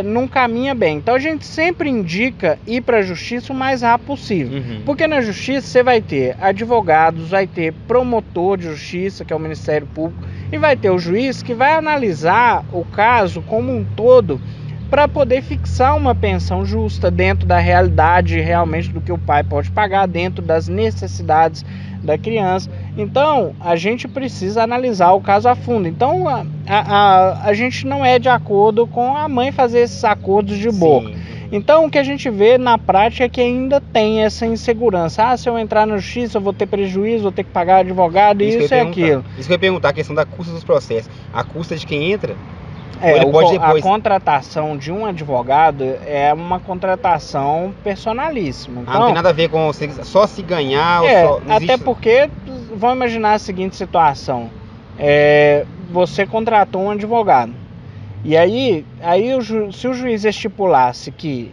não caminha bem. Então a gente sempre indica ir para a justiça o mais rápido possível. Porque na justiça você vai ter advogados, vai ter promotor de justiça, que é o Ministério Público, e vai ter o juiz que vai analisar o caso como um todo para poder fixar uma pensão justa dentro da realidade realmente do que o pai pode pagar, dentro das necessidades da criança. Então, a gente precisa analisar o caso a fundo. Então, a gente não é de acordo com a mãe fazer esses acordos de boca. Sim. Então, o que a gente vê na prática é que ainda tem essa insegurança. Se eu entrar na justiça, eu vou ter prejuízo, vou ter que pagar advogado, isso e aquilo. Isso que eu ia perguntar, a questão da custa dos processos. A custa de quem entra? A contratação de um advogado é uma contratação personalíssima. Então, não tem nada a ver com só se ganhar ou só... Até porque, vamos imaginar a seguinte situação. Você contratou um advogado. E aí se o juiz estipulasse que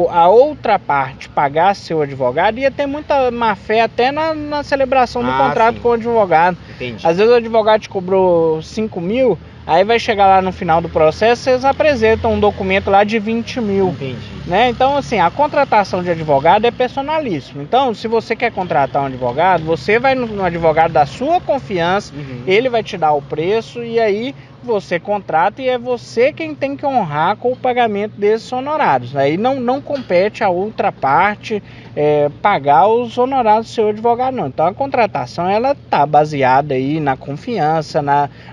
a outra parte pagasse seu advogado, ia ter muita má fé até na celebração do contrato com o advogado. Entendi. Às vezes o advogado te cobrou 5 mil, aí vai chegar lá no final do processo, vocês apresentam um documento lá de 20 mil. Entendi. Né? Então, assim, a contratação de advogado é personalíssima. Então, se você quer contratar um advogado, você vai no advogado da sua confiança, ele vai te dar o preço e aí você contrata e é você quem tem que honrar com o pagamento desses honorários. Aí não compete a outra parte pagar os honorários do seu advogado, não. Então a contratação ela está baseada aí na confiança,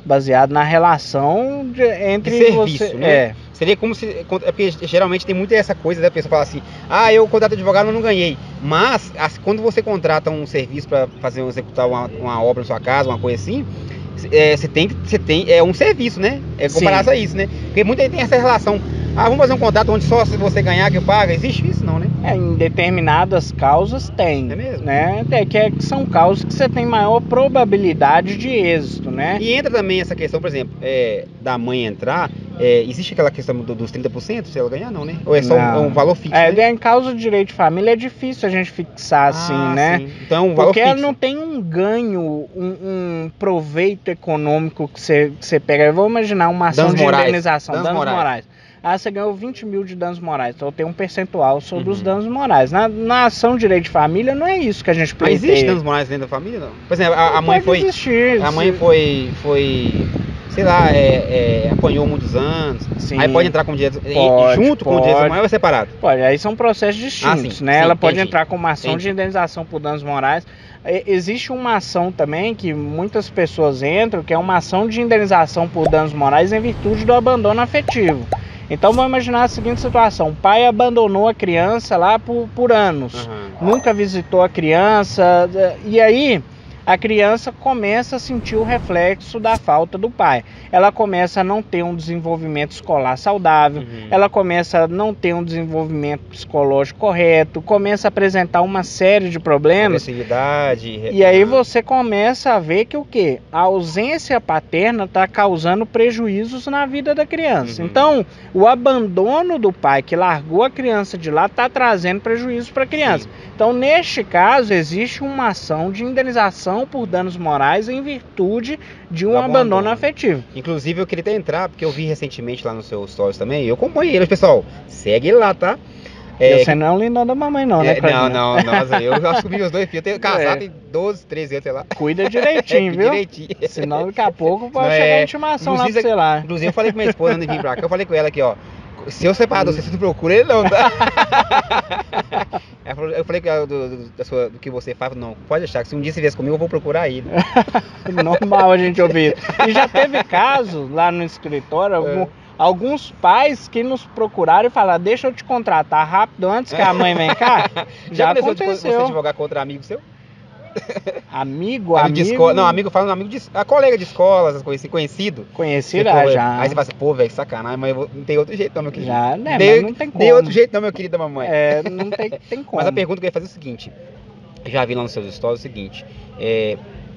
baseada na relação entre de serviço, você. Né? Seria como se... É porque geralmente tem muito essa coisa da pessoa falar assim, eu contrato advogado, mas não ganhei. Mas quando você contrata um serviço para executar uma obra na sua casa, uma coisa assim, você tem um serviço, né? Comparado a isso, né? Porque muita gente tem essa relação. Vamos fazer um contrato onde só se você ganhar que eu pago. Existe isso não, né? Em determinadas causas tem. É mesmo? Né? Que são causas que você tem maior probabilidade de êxito, né? E entra também essa questão, por exemplo, da mãe entrar, existe aquela questão dos 30% se ela ganhar, não, né? Ou é só um valor fixo? Né? Em causa de direito de família é difícil a gente fixar assim, né? Sim. Então, um valor porque fixo. Ela não tem um ganho, um proveito econômico que você pega. Eu vou imaginar uma ação de indenização, danos morais. Você ganhou 20 mil de danos morais, então tem um percentual sobre os danos morais. Na ação de direito de família não é isso que a gente pleiteia. Mas existe danos morais dentro da família, não? Por exemplo, a mãe foi... Existir, a mãe foi sei lá, apanhou muitos anos. Sim, aí pode entrar com direito junto com o direito da mãe ou separado? Pode, aí são processos distintos, né? Ela pode entrar com uma ação de indenização por danos morais. Existe uma ação também que muitas pessoas entram, que é uma ação de indenização por danos morais em virtude do abandono afetivo. Então vamos imaginar a seguinte situação: o pai abandonou a criança lá por anos, nunca visitou a criança, e aí a criança começa a sentir o reflexo da falta do pai. Ela começa a não ter um desenvolvimento escolar saudável, ela começa a não ter um desenvolvimento psicológico correto, começa a apresentar uma série de problemas. E aí você começa a ver que o quê? A ausência paterna está causando prejuízos na vida da criança. Então, o abandono do pai que largou a criança de lá está trazendo prejuízos para a criança. Então, neste caso, existe uma ação de indenização por danos morais em virtude de um abandono afetivo. Inclusive eu queria até entrar, porque eu vi recentemente lá no seu stories também, eu acompanhei ele, pessoal, segue ele lá, tá? Você não é um lindão da mamãe não, né? Não, nossa, eu assumi os 2 filhos, eu tenho casado tem 12, 13 anos, sei lá. Cuida direitinho, viu? Direitinho. Senão daqui a pouco pode chegar a intimação lá pra você lá. Inclusive eu falei com minha esposa antes de vir pra cá, eu falei com ela aqui, ó, Se eu separar você não procura ele não, tá? Eu falei que do que você faz, não, pode deixar, que se um dia você viesse comigo, eu vou procurar ele. Normal a gente ouvir. E já teve casos lá no escritório, alguns pais que nos procuraram e falaram, deixa eu te contratar rápido antes que a mãe vem cá. Já aconteceu. Você advogar contra amigo seu? Amigo? De escola, não, amigo falando, a colega de escola, essas coisas assim, conhecido. Conhecido, já. Aí você fala assim, pô, velho, sacanagem, mas não tem outro jeito não, meu querido. Já, né, mas não tem como. Tem outro jeito não, meu querido da mamãe. Não tem como. Mas a pergunta que eu ia fazer é o seguinte, já vi lá nos seus stories o seguinte,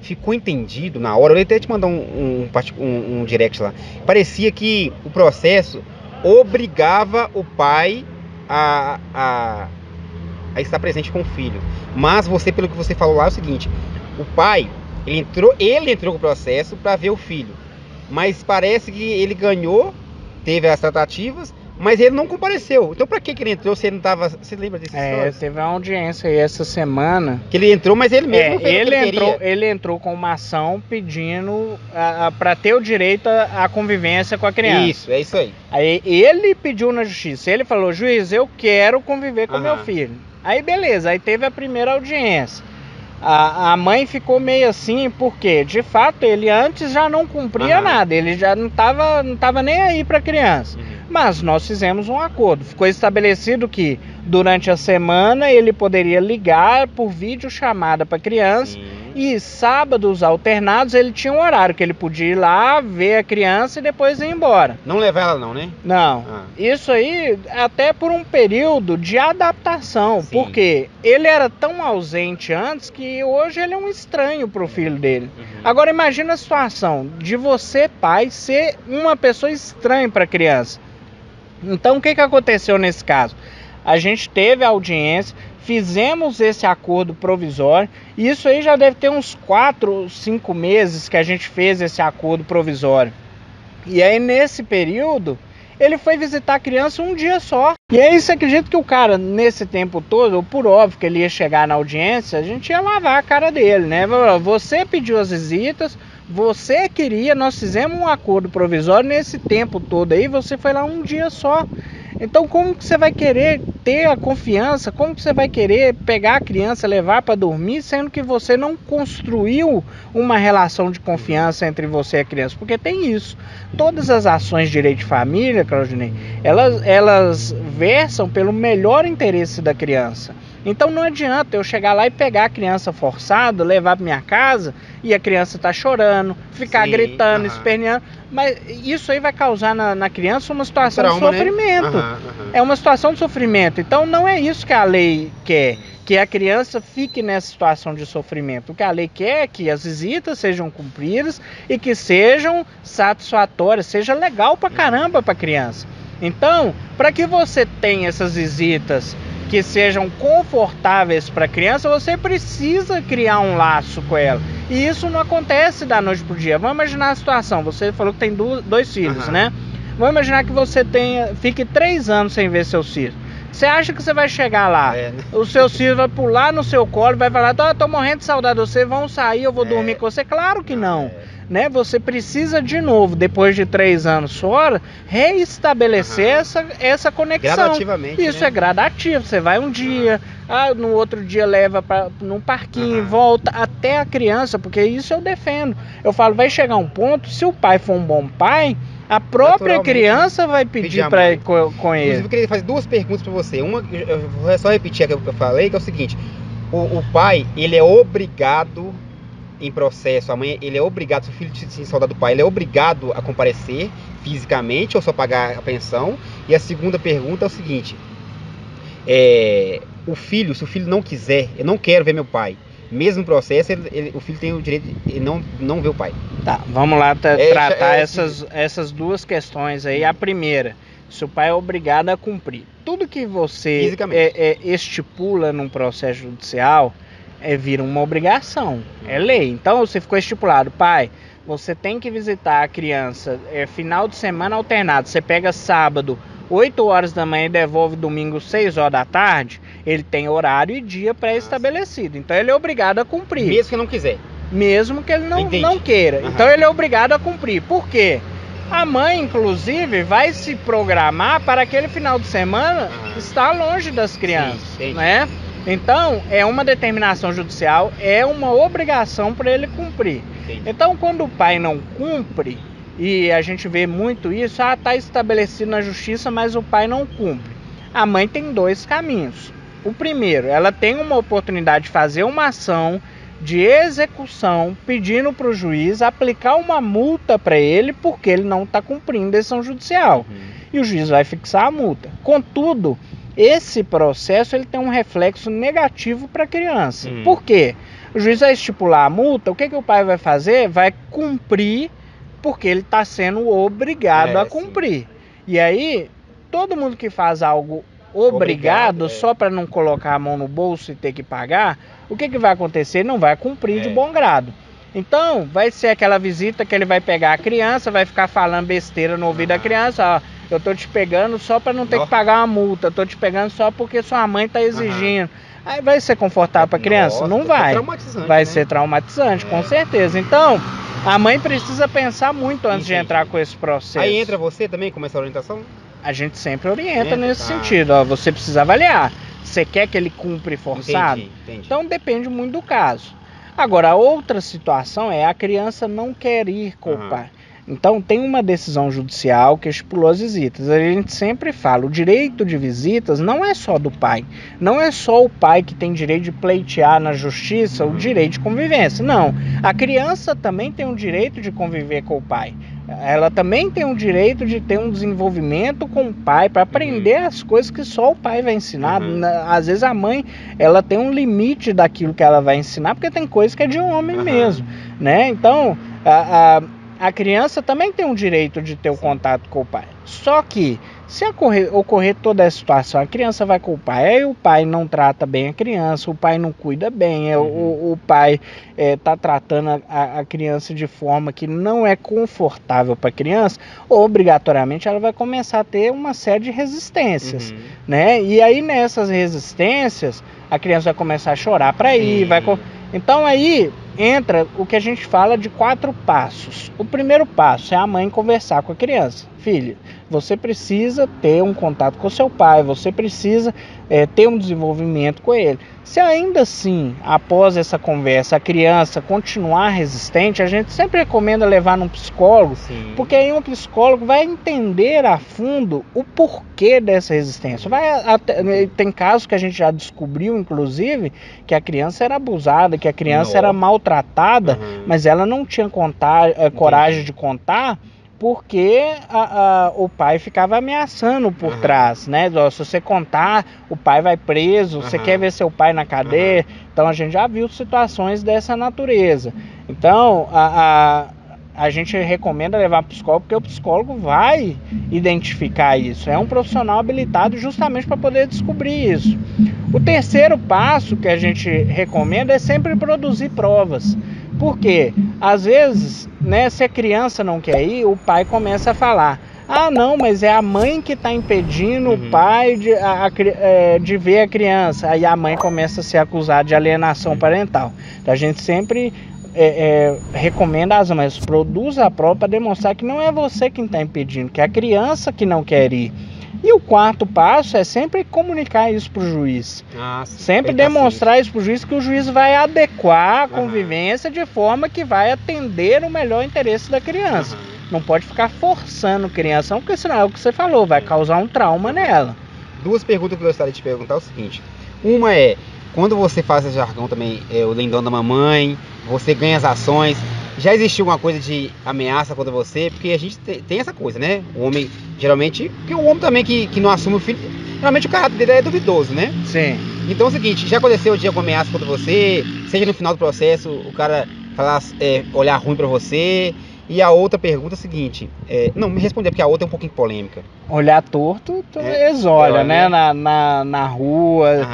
ficou entendido na hora, eu ia até te mandar um direct lá, parecia que o processo obrigava o pai a estar presente com o filho. Mas você, pelo que você falou lá, é o seguinte, o pai, ele entrou com o processo para ver o filho, mas parece que ele ganhou, teve as tratativas, mas ele não compareceu. Então pra que ele entrou se ele não estava... Você lembra desse história? Teve uma audiência aí essa semana. Que ele entrou, mas ele mesmo não fez o que ele queria. Ele entrou com uma ação pedindo para ter o direito à convivência com a criança. Isso, é isso aí. Aí ele pediu na justiça, ele falou, juiz, eu quero conviver com meu filho. Aí beleza, aí teve a primeira audiência. A mãe ficou meio assim, porque de fato ele antes já não cumpria nada, ele já não tava nem aí para a criança. Mas nós fizemos um acordo, ficou estabelecido que durante a semana ele poderia ligar por videochamada para a criança. E sábados alternados ele tinha um horário que ele podia ir lá, ver a criança e depois ir embora. Não levar ela não, né? Não. Isso aí até por um período de adaptação. Sim. Porque ele era tão ausente antes que hoje ele é um estranho pro filho dele. Agora imagina a situação de você, pai, ser uma pessoa estranha para a criança. Então o que aconteceu nesse caso? A gente teve a audiência, fizemos esse acordo provisório, e isso aí já deve ter uns 4, 5 meses que a gente fez esse acordo provisório. E aí nesse período, ele foi visitar a criança um dia só. E aí você acredita que o cara, nesse tempo todo, por óbvio que ele ia chegar na audiência, a gente ia lavar a cara dele, né? Você pediu as visitas, você queria, nós fizemos um acordo provisório nesse tempo todo aí, você foi lá um dia só. Então como que você vai querer ter a confiança, como que você vai querer pegar a criança, levar para dormir, sendo que você não construiu uma relação de confiança entre você e a criança? Porque tem isso. Todas as ações de direito de família, Claudinei, elas versam pelo melhor interesse da criança. Então não adianta eu chegar lá e pegar a criança forçada, levar para minha casa e a criança tá chorando, ficar gritando, esperneando. Mas isso aí vai causar na criança uma situação de sofrimento. É uma situação de sofrimento. Então não é isso que a lei quer, que a criança fique nessa situação de sofrimento. O que a lei quer é que as visitas sejam cumpridas e que sejam satisfatórias, seja legal pra caramba pra criança. Então, para que você tenha essas visitas que sejam confortáveis para a criança, você precisa criar um laço com ela. E isso não acontece da noite pro dia. Vamos imaginar a situação, você falou que tem 2 filhos, né? Vamos imaginar que você fique 3 anos sem ver seus filhos. Você acha que você vai chegar lá, os seus filhos vão pular no seu colo e vai falar, tô morrendo de saudade de você, vão sair, eu vou dormir com você? Claro que não. Né? Você precisa de novo, depois de 3 anos fora, reestabelecer essa conexão. Gradativamente, isso é gradativo. Você vai um dia, no outro dia leva num parquinho, volta até a criança, porque isso eu defendo. Eu falo, vai chegar um ponto, se o pai for um bom pai, a própria criança vai pedir para ir com ele. Inclusive, eu queria fazer 2 perguntas para você. Uma, eu vou só repetir a que eu falei, que é o seguinte: o pai, ele é obrigado em processo, a mãe, ele é obrigado, se o filho se saudar do pai, ele é obrigado a comparecer fisicamente ou só pagar a pensão? E a segunda pergunta é o seguinte: o filho, se o filho não quiser, eu não quero ver meu pai, mesmo no processo, o filho tem o direito de não ver o pai. Tá, vamos lá tratar essas 2 questões aí. A primeira, se o pai é obrigado a cumprir tudo que você estipula num processo judicial, vira uma obrigação, é lei. Então você ficou estipulado, pai, você tem que visitar a criança final de semana alternado, você pega sábado 8 horas da manhã e devolve domingo 6 horas da tarde, ele tem horário e dia pré-estabelecido, então ele é obrigado a cumprir. Mesmo que não quiser. Mesmo que ele não queira. Então ele é obrigado a cumprir. Por quê? A mãe, inclusive, vai se programar para aquele final de semana estar longe das crianças, Sim, né? Então, é uma determinação judicial, é uma obrigação para ele cumprir. Entendi. Então, quando o pai não cumpre, e a gente vê muito isso, está estabelecido na justiça, mas o pai não cumpre. A mãe tem dois caminhos. O primeiro, ela tem uma oportunidade de fazer uma ação de execução, pedindo para o juiz aplicar uma multa para ele, porque ele não está cumprindo decisão judicial. E o juiz vai fixar a multa. Contudo, esse processo ele tem um reflexo negativo para a criança. Por quê? O juiz vai estipular a multa, o que o pai vai fazer? Vai cumprir, porque ele está sendo obrigado a cumprir. Sim. E aí, todo mundo que faz algo obrigado só para não colocar a mão no bolso e ter que pagar, o que vai acontecer? Ele não vai cumprir de bom grado. Então, vai ser aquela visita que ele vai pegar a criança, vai ficar falando besteira no ouvido da criança, ó, eu tô te pegando só para não ter que pagar uma multa, eu tô te pegando só porque sua mãe tá exigindo. Aí vai ser confortável para a criança? Não vai. Vai ser traumatizante, com certeza. Então, a mãe precisa pensar muito antes de entrar com esse processo. Aí entra você também com essa orientação? A gente sempre orienta nesse sentido. Ó, você precisa avaliar. Você quer que ele cumpra forçado? Entendi. Então depende muito do caso. Agora, a outra situação é a criança não quer ir com o pai. Então tem uma decisão judicial que estipulou as visitas. A gente sempre fala, o direito de visitas não é só do pai. Não é só o pai que tem direito de pleitear na justiça o direito de convivência. Não, a criança também tem o direito de conviver com o pai. Ela também tem o direito de ter um desenvolvimento com o pai para aprender as coisas que só o pai vai ensinar. Às vezes a mãe ela tem um limite daquilo que ela vai ensinar, porque tem coisa que é de homem mesmo, né? Então a criança também tem um direito de ter o contato com o pai. Só que, se ocorrer toda essa situação, a criança vai com o pai, aí o pai não trata bem a criança, o pai não cuida bem, o pai está tratando a criança de forma que não é confortável para a criança, obrigatoriamente ela vai começar a ter uma série de resistências, né? E aí nessas resistências, a criança vai começar a chorar para ir, Então aí entra o que a gente fala de 4 passos. O primeiro passo é a mãe conversar com a criança. Filha, você precisa ter um contato com o seu pai, você precisa ter um desenvolvimento com ele. Se ainda assim, após essa conversa, a criança continuar resistente, a gente sempre recomenda levar num psicólogo, porque aí um psicólogo vai entender a fundo o porquê dessa resistência. Tem casos que a gente já descobriu, inclusive, que a criança era abusada, que a criança era maltratada, mas ela não tinha coragem de contar, porque o pai ficava ameaçando por trás, né? Se você contar, o pai vai preso, você quer ver seu pai na cadeia. Então a gente já viu situações dessa natureza. Então a gente recomenda levar para o psicólogo, porque o psicólogo vai identificar isso. É um profissional habilitado justamente para poder descobrir isso. O terceiro passo que a gente recomenda é sempre produzir provas. Porque, às vezes, né, se a criança não quer ir, o pai começa a falar: ah, não, mas é a mãe que está impedindo o pai de ver a criança. Aí a mãe começa a ser acusada de alienação parental. Então a gente sempre recomenda às mães: produza a prova para demonstrar que não é você quem está impedindo, que é a criança que não quer ir. E o quarto passo é sempre comunicar isso para o juiz. Sempre demonstrar isso para o juiz, que o juiz vai adequar a convivência de forma que vai atender o melhor interesse da criança. Não pode ficar forçando a criança, porque senão é o que você falou, vai causar um trauma nela. 2 perguntas que eu gostaria de te perguntar é o seguinte. Uma é, quando você faz esse jargão também, o lindão da mamãe, você ganha as ações, já existiu alguma coisa de ameaça contra você? Porque a gente tem essa coisa, né? O homem, geralmente, porque o homem também que não assume o filho, geralmente o caráter dele é duvidoso, né? Sim. Então é o seguinte, já aconteceu de alguma ameaça contra você, seja no final do processo, o cara falar, olhar ruim pra você? E a outra pergunta é a seguinte, não, me responder, porque a outra é um pouquinho polêmica. Olhar torto, eles olham, né? Na rua,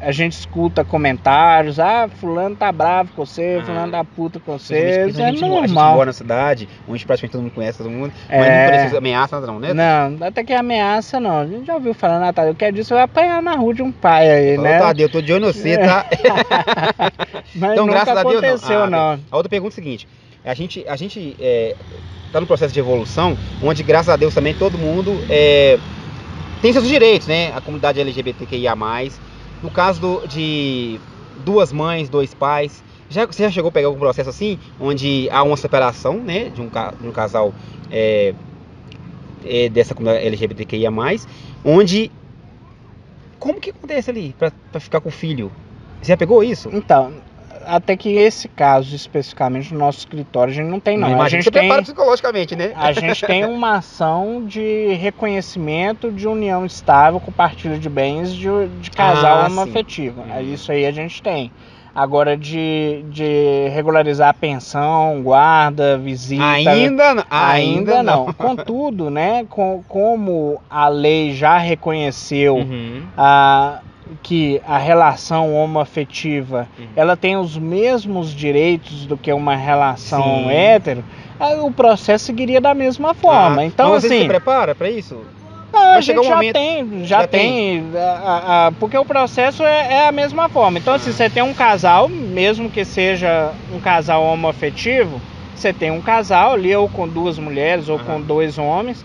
a gente escuta comentários: ah, fulano tá bravo com você, fulano tá puta com você. Isso é normal. A gente mora na cidade, onde praticamente todo mundo conhece todo mundo, mas não precisa ameaça, não, né? Não, até que ameaça não. A gente já ouviu falando: ah, Tadeu, quer disso, você vai apanhar na rua de um pai aí, né? Tadeu, eu tô de olho no você, tá? Mas então, nunca graças a Deus, aconteceu, não. A outra pergunta é a seguinte: a gente tá no processo de evolução, onde graças a Deus também todo mundo tem seus direitos, né? A comunidade LGBTQIA+. No caso de duas mães, dois pais, você já chegou a pegar algum processo assim, onde há uma separação, né, de um casal dessa comunidade LGBTQIA+, onde, como que acontece ali pra ficar com o filho? Você já pegou isso? Então, até que esse caso especificamente no nosso escritório a gente não tem não. Imagina que você prepara psicologicamente, né? A gente tem uma ação de reconhecimento de união estável com partilha de bens de casal homoafetivo. Isso aí a gente tem. Agora de regularizar a pensão, guarda, visita... Ainda não. Contudo, né, como a lei já reconheceu que a relação homoafetiva ela tem os mesmos direitos do que uma relação hétero, o processo seguiria da mesma forma. Então, mas você assim, se prepara para isso? Não, a gente já tem, porque o processo é a mesma forma. Então, se você tem um casal, mesmo que seja um casal homoafetivo, você tem um casal ali, ou com duas mulheres, ou com dois homens,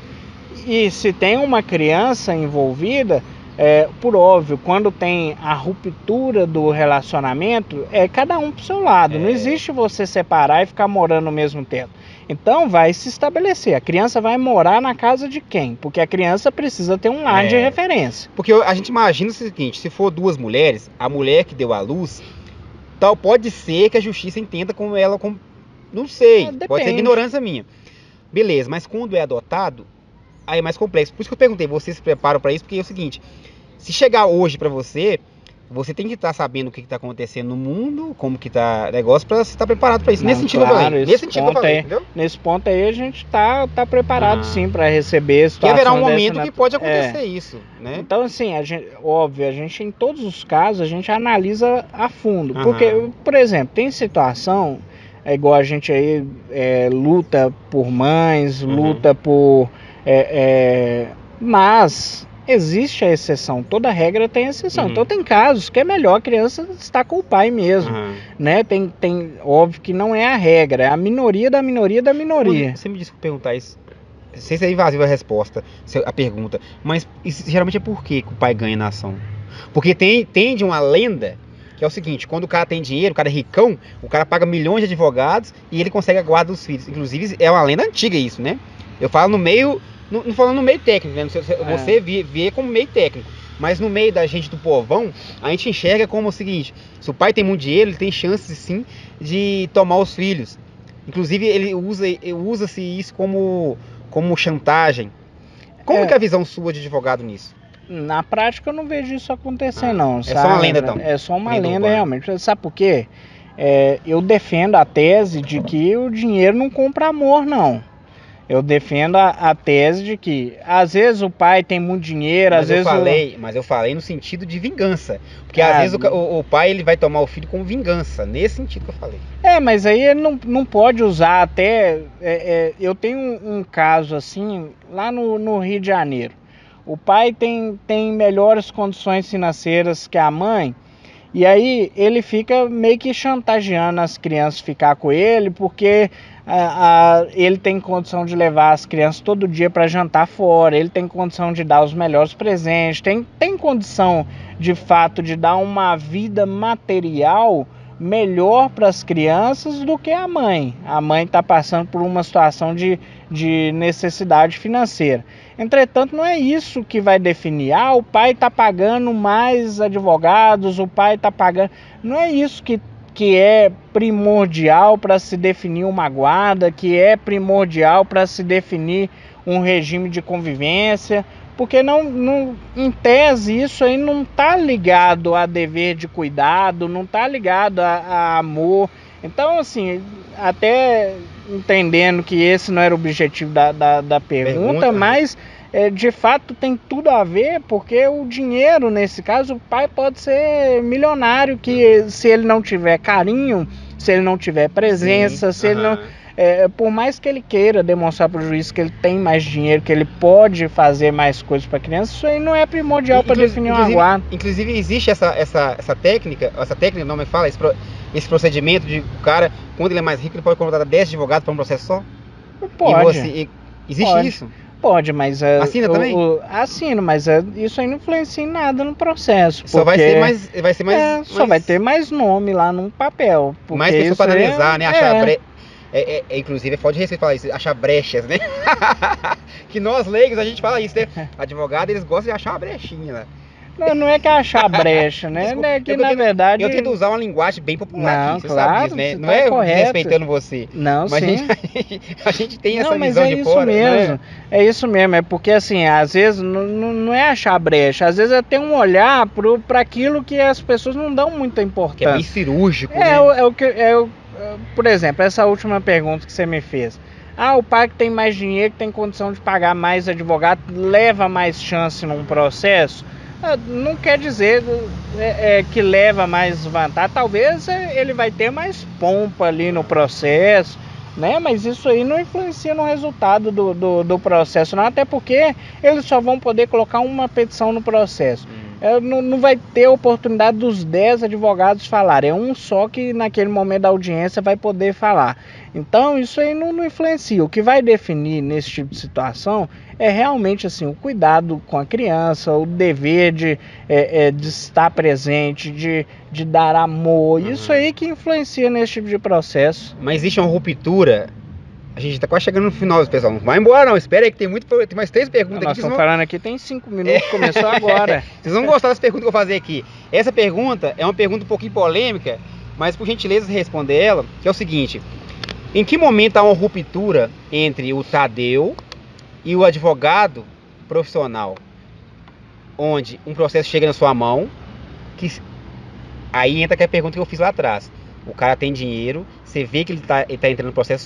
e se tem uma criança envolvida, por óbvio, quando tem a ruptura do relacionamento, é cada um pro seu lado. Não existe você separar e ficar morando no mesmo teto. Então vai se estabelecer. A criança vai morar na casa de quem? Porque a criança precisa ter um lar de referência. Porque a gente imagina o seguinte, se for duas mulheres, a mulher que deu à luz, pode ser que a justiça entenda como ela... Não sei, pode ser ignorância minha. Beleza, mas quando é adotado, aí é mais complexo. Por isso que eu perguntei, você se prepara para isso? Porque é o seguinte, se chegar hoje para você tem que estar sabendo o que está acontecendo no mundo, como que tá o negócio, para você estar preparado para isso. Nesse sentido eu falei. Nesse sentido eu falei, entendeu? Nesse ponto aí a gente tá preparado sim para receber a situação. Que haverá um momento que pode acontecer isso, né? Então assim, a gente em todos os casos a gente analisa a fundo. Porque, por exemplo, tem situação, igual a gente aí luta por mães, luta por... mas... existe a exceção, toda regra tem exceção. Então tem casos que é melhor a criança estar com o pai mesmo, né? Tem óbvio que não é a regra, é a minoria da minoria da minoria. Você me desculpa perguntar isso, não sei se é invasiva a resposta, a pergunta, mas isso, geralmente é por que o pai ganha na ação? Porque tem de uma lenda que é o seguinte, quando o cara tem dinheiro, o cara é ricão, o cara paga milhões de advogados e ele consegue a guarda dos filhos. Inclusive é uma lenda antiga isso, né? Eu falo no meio... Não falando no meio técnico, né? Você vê como meio técnico. Mas no meio da gente do povão, a gente enxerga como o seguinte: se o pai tem muito dinheiro, ele tem chances sim de tomar os filhos. Inclusive ele usa-se isso como chantagem. Como que é a visão sua de advogado nisso? Na prática eu não vejo isso acontecer não, sabe? É só uma lenda então? É só uma lenda realmente. Sabe por quê? Eu defendo a tese de que o dinheiro não compra amor não. Eu defendo a tese de que às vezes o pai tem muito dinheiro, mas eu falei no sentido de vingança. Porque às vezes o pai ele vai tomar o filho com vingança. Nesse sentido que eu falei. Mas aí ele não pode usar até... eu tenho um caso assim lá no Rio de Janeiro. O pai tem melhores condições financeiras que a mãe. E aí ele fica meio que chantageando as crianças ficar com ele, porque ele tem condição de levar as crianças todo dia para jantar fora, ele tem condição de dar os melhores presentes, tem condição de fato de dar uma vida material melhor para as crianças do que a mãe. A mãe está passando por uma situação de necessidade financeira. Entretanto, não é isso que vai definir. O pai está pagando mais advogados, o pai está pagando... Não é isso que é primordial para se definir uma guarda, que é primordial para se definir um regime de convivência, porque em tese isso aí não está ligado a dever de cuidado, não está ligado a amor. Então, assim, até entendendo que esse não era o objetivo da pergunta, mas de fato tem tudo a ver, porque o dinheiro, nesse caso, o pai pode ser milionário, que se ele não tiver carinho, se ele não tiver presença, se ele não... por mais que ele queira demonstrar para o juiz que ele tem mais dinheiro, que ele pode fazer mais coisas para a criança, isso aí não é primordial para definir uma guarda. Inclusive existe essa técnica não me fala, esse procedimento de o cara, quando ele é mais rico, ele pode contratar 10 advogados para um processo só? Pode. Existe Pode. isso? Pode, mas... Assina também? Assino, mas isso aí não influencia em nada no processo. Só vai ser mais... Só vai ter mais nome lá num papel. Mais pessoa para analisar, né? Achar inclusive, é falta de respeito falar isso, achar brechas, né? Que nós leigos, a gente fala isso, né? Advogado, eles gostam de achar uma brechinha, né? Não é que achar brecha, né? Desculpa, É que, na verdade... Eu tento usar uma linguagem bem popular aqui, você sabe disso, né? Não tá é correto. desrespeitando você. Não, mas sim. A gente tem essa mas visão de fora. Mesmo. Né? É isso mesmo, é porque assim, às vezes não é achar brecha, às vezes é ter um olhar para aquilo que as pessoas não dão muita importância. Que é bem cirúrgico, né? Por exemplo, essa última pergunta que você me fez. O pai que tem mais dinheiro, que tem condição de pagar mais advogado, leva mais chance num processo? Não quer dizer que leva mais vantagem. Talvez ele vai ter mais pompa ali no processo, né? Mas isso aí não influencia no resultado do processo, não. Até porque eles só vão poder colocar uma petição no processo. Não vai ter oportunidade dos 10 advogados falarem. É um só que naquele momento da audiência vai poder falar. Então isso aí não influencia. O que vai definir nesse tipo de situação é realmente assim, o cuidado com a criança, o dever de estar presente, de dar amor. Isso aí que influencia nesse tipo de processo. Mas existe uma ruptura. A gente tá quase chegando no final, pessoal. Não vai embora não, espera aí que tem mais 3 perguntas aqui. Nós estamos falando aqui tem 5 minutos, começou agora. Vocês vão gostar das perguntas que eu vou fazer aqui. Essa pergunta é uma pergunta um pouquinho polêmica, mas por gentileza responder ela, que é o seguinte: em que momento há uma ruptura entre o Tadeu e o advogado profissional? Onde um processo chega na sua mão, aí entra aquela pergunta que eu fiz lá atrás. O cara tem dinheiro, você vê que ele tá entrando no processo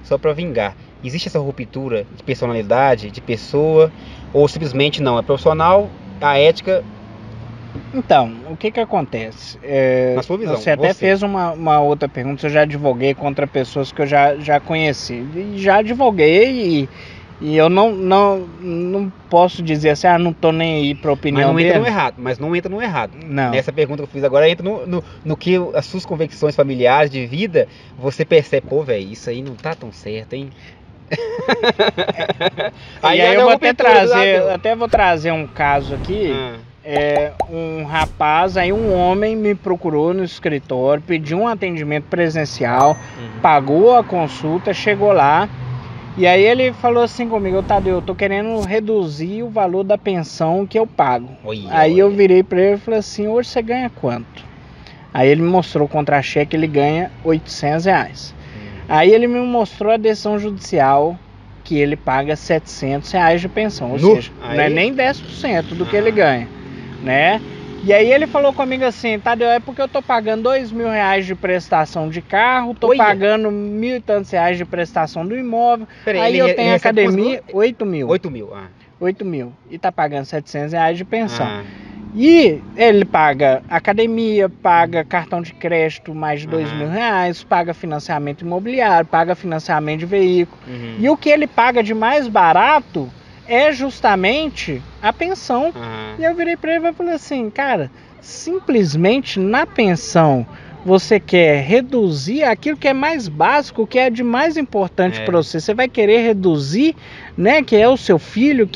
só pra vingar. Existe essa ruptura de personalidade, de pessoa, ou simplesmente não? É profissional, a ética... Então, o que acontece? Na sua visão, você até fez uma outra pergunta. Eu já advoguei contra pessoas que eu já conheci. E já advoguei e eu não posso dizer assim, não tô nem aí pra opinião dele. Mas não entra no errado. Não. Nessa pergunta que eu fiz agora, entra no que as suas convicções familiares de vida, você percebe, pô, velho, isso aí não tá tão certo, hein? Aí eu vou trazer um caso aqui. Um rapaz, aí um homem me procurou no escritório, pediu um atendimento presencial, pagou a consulta, chegou lá. E aí ele falou assim comigo: Tadeu, eu tô querendo reduzir o valor da pensão que eu pago. Aí eu virei pra ele e falei assim: hoje você ganha quanto? Aí ele me mostrou o contra-cheque, ele ganha R$800. Aí ele me mostrou a decisão judicial que ele paga R$700 de pensão. Ou seja, não é nem 10% do que ele ganha, né? E aí ele falou comigo assim: Tadeu, é porque eu tô pagando R$2.000 de prestação de carro, tô pagando R$1.000 e tantos de prestação do imóvel. Aí eu tenho academia, R$8.000. R$8.000. E tá pagando R$700 de pensão. E ele paga academia, paga cartão de crédito mais de R$2.000, paga financiamento imobiliário, paga financiamento de veículo. E o que ele paga de mais barato é justamente a pensão. E eu virei pra ele e falei assim: cara, simplesmente na pensão você quer reduzir aquilo que é mais básico, que é de mais importante para você. Você vai querer reduzir, né, que é o seu filho,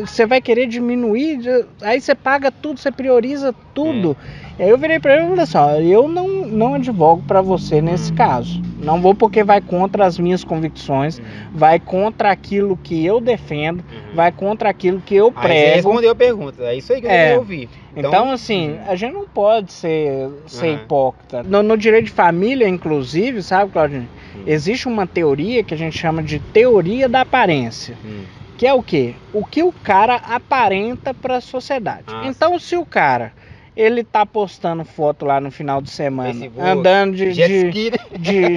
você vai querer diminuir, aí você paga tudo, você prioriza tudo. E aí eu virei para ele e falei assim: ó, eu não advogo para você nesse caso. Não vou, porque vai contra as minhas convicções, vai contra aquilo que eu defendo, vai contra aquilo que eu prego. Aí você respondeu a pergunta, é isso aí que eu queria ouvir. Então assim, a gente não pode ser hipócrita. No direito de família, inclusive, sabe, Claudinho? Existe uma teoria que a gente chama de teoria da aparência. Que é o quê? O que o cara aparenta para a sociedade. Então, se o cara ele tá postando foto lá no final de semana, Facebook, andando de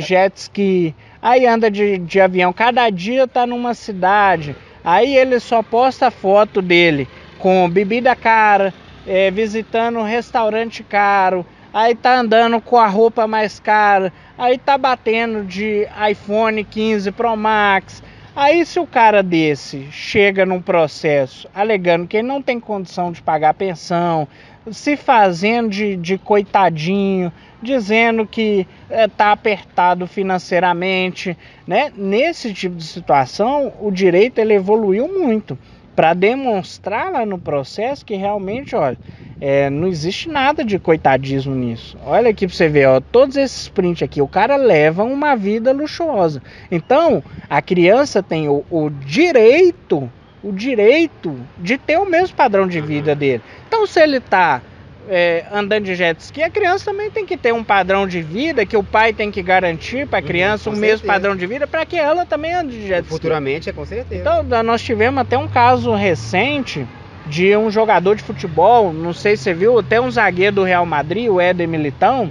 jet ski, aí anda de avião, cada dia tá numa cidade, aí ele só posta foto dele com bebida cara, visitando um restaurante caro, aí tá andando com a roupa mais cara, aí tá batendo de iPhone 15 Pro Max, Aí se o cara desse chega num processo alegando que ele não tem condição de pagar pensão, se fazendo de coitadinho, dizendo que está apertado financeiramente, né? Nesse tipo de situação, o direito ele evoluiu muito para demonstrar lá no processo que realmente, olha, não existe nada de coitadismo nisso. Olha aqui para você ver, ó, todos esses prints aqui, o cara leva uma vida luxuosa. Então, a criança tem o direito de ter o mesmo padrão de vida dele. Então, se ele está andando de jet ski, a criança também tem que ter um padrão de vida que o pai tem que garantir para a criança o mesmo padrão de vida para que ela também ande de jet ski. Futuramente, com certeza. Então, nós tivemos até um caso recente de um jogador de futebol, não sei se você viu, até um zagueiro do Real Madrid, o Éder Militão.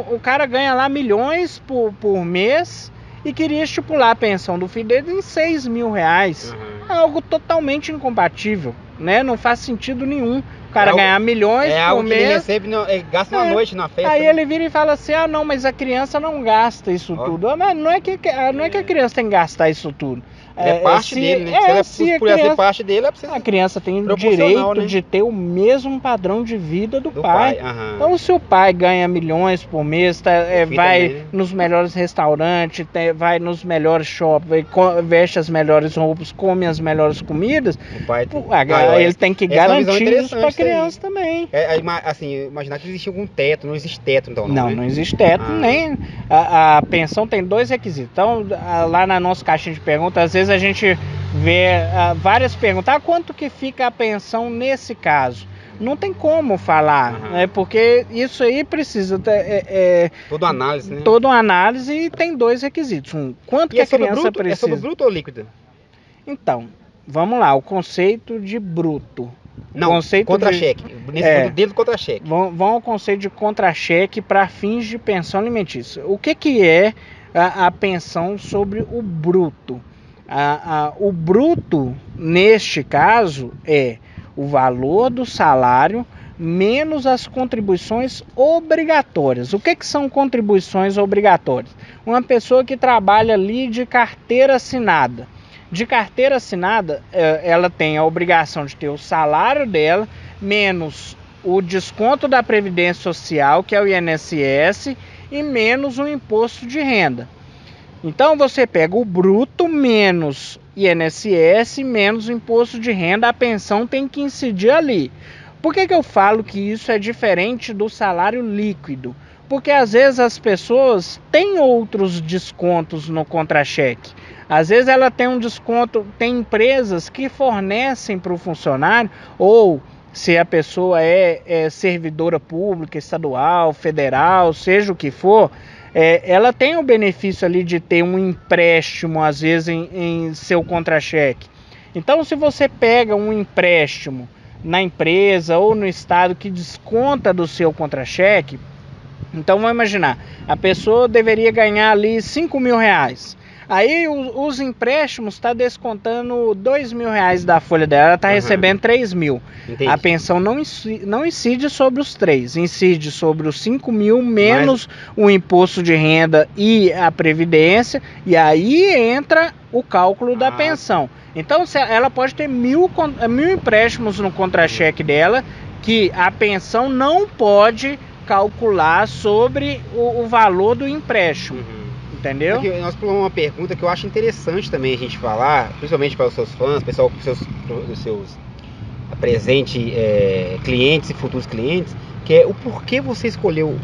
O cara ganha lá milhões por mês e queria estipular a pensão do filho dele em 6 mil reais. Algo totalmente incompatível, né? Não faz sentido nenhum. O cara ganhar milhões por mês. Que ele recebe, gasta uma noite na festa. Aí ele vira e fala assim, não, mas a criança não gasta isso tudo. Mas não é que a criança tem que gastar isso tudo. É parte dele, né? Se é parte dele, a criança tem o direito, né, de ter o mesmo padrão de vida do pai. Então, se o pai ganha milhões por mês, vai também, né, nos melhores restaurantes, vai nos melhores shoppings, veste as melhores roupas, come as melhores comidas, o pai ele tem que garantir isso para a criança também. Assim, imaginar que existia algum teto, não existe teto, então não existe teto, nem a pensão tem 2 requisitos. Então, lá na nossa caixinha de perguntas, às vezes a gente vê várias perguntas, quanto que fica a pensão nesse caso? Não tem como falar, né? Porque isso aí precisa toda análise, né? Toda uma análise e tem 2 requisitos. Quanto que a criança precisa? É sobre bruto ou líquido? Então, vamos lá, o conceito de bruto. Não, contra-cheque. Dentro do contra-cheque. Vamos ao conceito de contra-cheque para fins de pensão alimentícia. O que é a pensão sobre o bruto? O bruto, neste caso, é o valor do salário menos as contribuições obrigatórias. O que são contribuições obrigatórias? Uma pessoa que trabalha ali de carteira assinada. De carteira assinada, ela tem a obrigação de ter o salário dela, menos o desconto da Previdência Social, que é o INSS, e menos o imposto de renda. Então você pega o bruto menos INSS menos o imposto de renda, a pensão tem que incidir ali. Por que eu falo que isso é diferente do salário líquido? Porque às vezes as pessoas têm outros descontos no contra-cheque. Às vezes ela tem um desconto, tem empresas que fornecem para o funcionário, ou se a pessoa é servidora pública, estadual, federal, seja o que for, ela tem o benefício ali de ter um empréstimo, às vezes, em seu contra-cheque. Então, se você pega um empréstimo na empresa ou no estado que desconta do seu contra-cheque, então vamos imaginar, a pessoa deveria ganhar ali 5 mil reais. Aí os empréstimos está descontando 2 mil reais da folha dela, ela está recebendo 3 mil. Entendi. A pensão não incide sobre os 3, incide sobre os 5 mil menos o imposto de renda e a previdência, e aí entra o cálculo da pensão. Então ela pode ter mil empréstimos no contra-cheque dela, que a pensão não pode calcular sobre o valor do empréstimo. Entendeu? Aqui, nós pulamos uma pergunta que eu acho interessante também a gente falar, principalmente para os seus fãs, pessoal, os seus presentes clientes e futuros clientes, que é o porquê você escolheu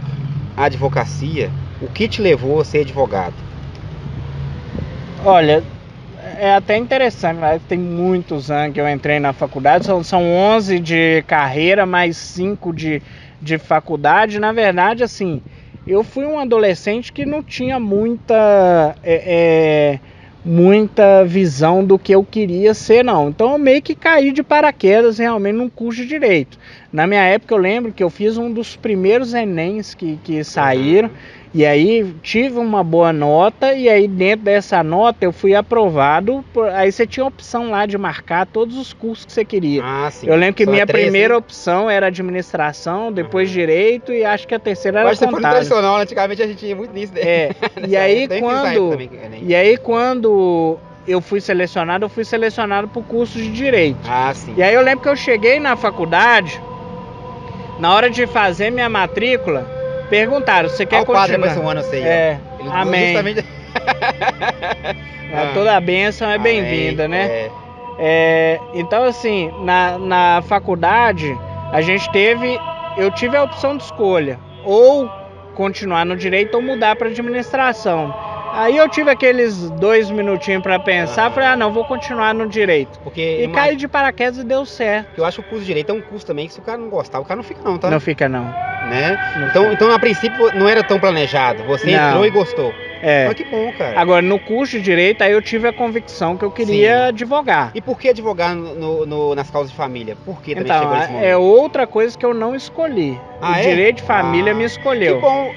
a advocacia, o que te levou a ser advogado? Olha, é até interessante, mas tem muitos anos que eu entrei na faculdade, são 11 de carreira, mais 5 de faculdade. Na verdade, assim, eu fui um adolescente que não tinha muita visão do que eu queria ser, não. Então eu meio que caí de paraquedas realmente num curso de Direito. Na minha época eu lembro que eu fiz um dos primeiros Enems que saíram, e aí tive uma boa nota, e aí dentro dessa nota eu fui aprovado, aí você tinha a opção lá de marcar todos os cursos que você queria. Sim. Eu lembro que minha primeira opção era administração, depois direito, e acho que a terceira era contábil. Mas você foi tradicional, antigamente a gente ia muito nisso. E aí quando eu fui selecionado para o curso de Direito. Ah, sim. E aí eu lembro que eu cheguei na faculdade, na hora de fazer minha matrícula, perguntaram, você quer continuar? O padre vai um ano, eu sei. É, Ele amém. Justamente... Toda a bênção é bem-vinda, né? Então, assim, na faculdade, eu tive a opção de escolha, ou continuar no direito ou mudar para administração. Aí eu tive aqueles 2 minutinhos para pensar, falei, não, vou continuar no direito. E caí de paraquedas e deu certo. Eu acho que o curso de direito é um curso também que se o cara não gostar, o cara não fica não, tá? Não fica não. Né? Então, a princípio, não era tão planejado, você entrou e gostou. Mas que bom, cara. Agora, no curso de Direito, aí eu tive a convicção que eu queria advogar. E por que advogar nas causas de família? Por que também chegou nesse momento? É outra coisa que eu não escolhi. O Direito de Família me escolheu. Que bom.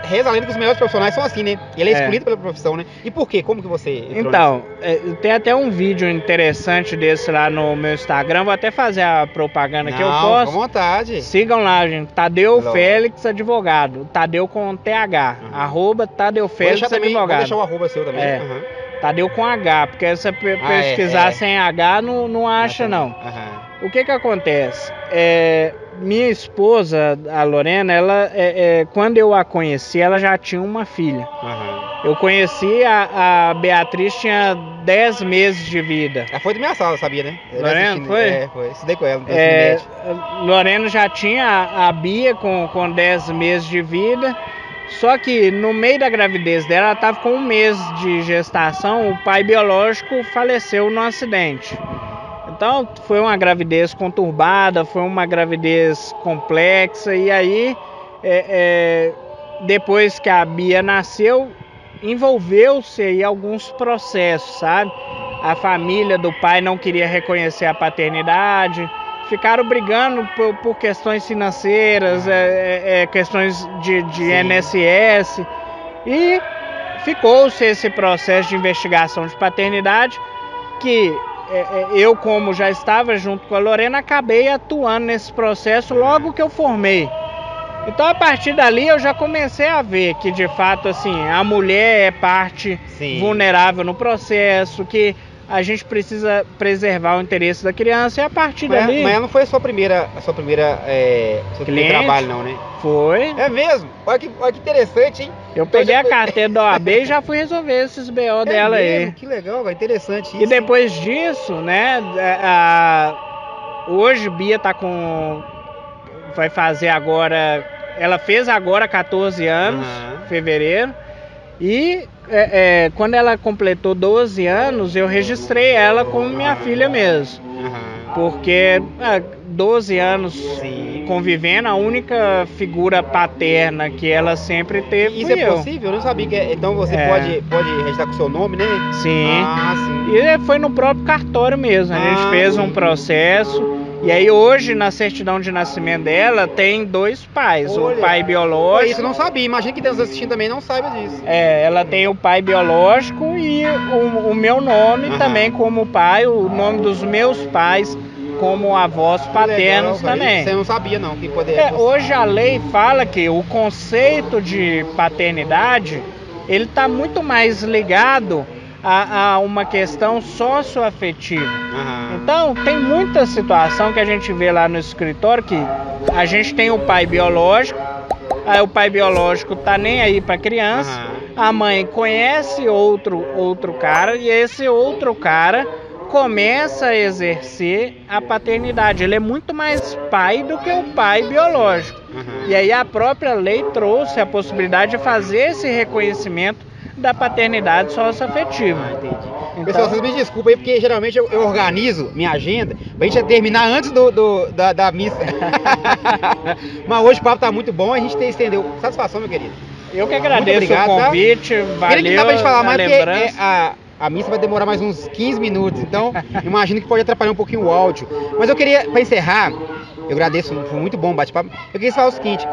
Reza a lenda que os melhores profissionais são assim, né? Ele é escolhido pela profissão, né? E por quê? Como que você entrou nisso? Tem até um vídeo interessante desse lá no meu Instagram. Vou até fazer a propaganda que eu posso. Com vontade. Sigam lá, gente. Tadeu Félix Advogado. Tadeu com TH. @ Tadeu Félix Advogado. Vou deixar o arroba seu também. Tadeu com H, porque se você pesquisar sem H, não acha, não. O que acontece? Minha esposa, a Lorena, ela, quando eu a conheci, ela já tinha uma filha. Eu conheci a Beatriz, tinha 10 meses de vida. Ela foi da minha sala, sabia, né? Lorena, foi? Foi. Estudei com ela. Lorena já tinha a Bia com 10 meses de vida. Só que no meio da gravidez dela, ela estava com 1 mês de gestação, o pai biológico faleceu num acidente. Então foi uma gravidez conturbada, foi uma gravidez complexa, e aí depois que a Bia nasceu, envolveu-se aí alguns processos, sabe? A família do pai não queria reconhecer a paternidade, ficaram brigando por questões financeiras, questões de INSS, e ficou-se esse processo de investigação de paternidade que eu, como já estava junto com a Lorena, acabei atuando nesse processo logo que eu formei. Então, a partir dali, eu já comecei a ver que, de fato, assim, a mulher é parte vulnerável no processo, que a gente precisa preservar o interesse da criança, e a partir dali... Mas ela não foi seu primeiro trabalho, não, né? Foi. É mesmo? Olha que interessante, hein? Eu peguei a carteira da OAB e já fui resolver esses BO dela aí. Que legal, é interessante isso. E depois disso, né, hoje Bia tá vai fazer agora... Ela fez agora 14 anos, fevereiro, e quando ela completou 12 anos, eu registrei ela como minha filha mesmo. Porque 12 anos convivendo, a única figura paterna que ela sempre teve fui eu. Isso é possível? Eu não sabia que... Então você pode registrar com o seu nome, né? Sim. Sim. E foi no próprio cartório mesmo. A gente fez um processo. E aí hoje, na certidão de nascimento dela, tem 2 pais. Olha, o pai biológico... Isso eu não sabia. Imagina que Deus assistindo também não saiba disso. Ela tem o pai biológico e o meu nome também como pai, o nome dos meus pais como avós paternos também. Você não sabia não que poderia... Hoje a lei fala que o conceito de paternidade, ele está muito mais ligado a uma questão socioafetiva. Então, tem muita situação que a gente vê lá no escritório que a gente tem o pai biológico, aí o pai biológico tá nem aí pra criança, a mãe conhece outro cara, e esse outro cara começa a exercer a paternidade. Ele é muito mais pai do que o pai biológico. E aí a própria lei trouxe a possibilidade de fazer esse reconhecimento da paternidade socioafetiva. Entendi. Então... Pessoal, vocês me desculpem aí, porque geralmente eu organizo minha agenda pra gente terminar antes da missa. Mas hoje o papo tá muito bom, a gente estendeu. Satisfação, meu querido. Eu que agradeço obrigado, o convite, valeu. Queria que dá pra gente falar mais, porque a missa vai demorar mais uns 15 minutos, então imagino que pode atrapalhar um pouquinho o áudio. Mas eu queria, pra encerrar, eu agradeço, foi muito bom o bate-papo. Eu queria falar o seguinte: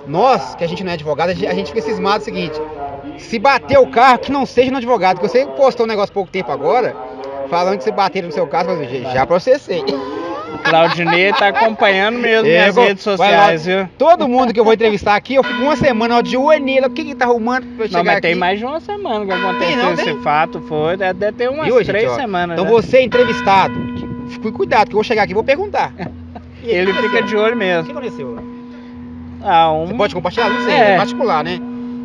nós, que a gente não é advogado, a gente fica cismado o seguinte: se bater o carro, que não seja no advogado. Porque você postou um negócio há pouco tempo agora, falando que você bateram no seu carro, mas já processei. Claudinei tá acompanhando mesmo minhas redes sociais, viu? Todo mundo que eu vou entrevistar aqui, eu fico uma semana ó, de olho nele. O que que tá arrumando pra eu chegar Não, mas aqui? tem mais de uma semana que aconteceu esse fato, foi. Deve ter umas Viu, 3 gente, semanas. Então né? você é entrevistado, fique cuidado, que eu vou chegar aqui e vou perguntar. E aí, Ele o que fica aconteceu? de olho O mesmo. que aconteceu? Você Você pode compartilhar? Não sei, É. é particular, né?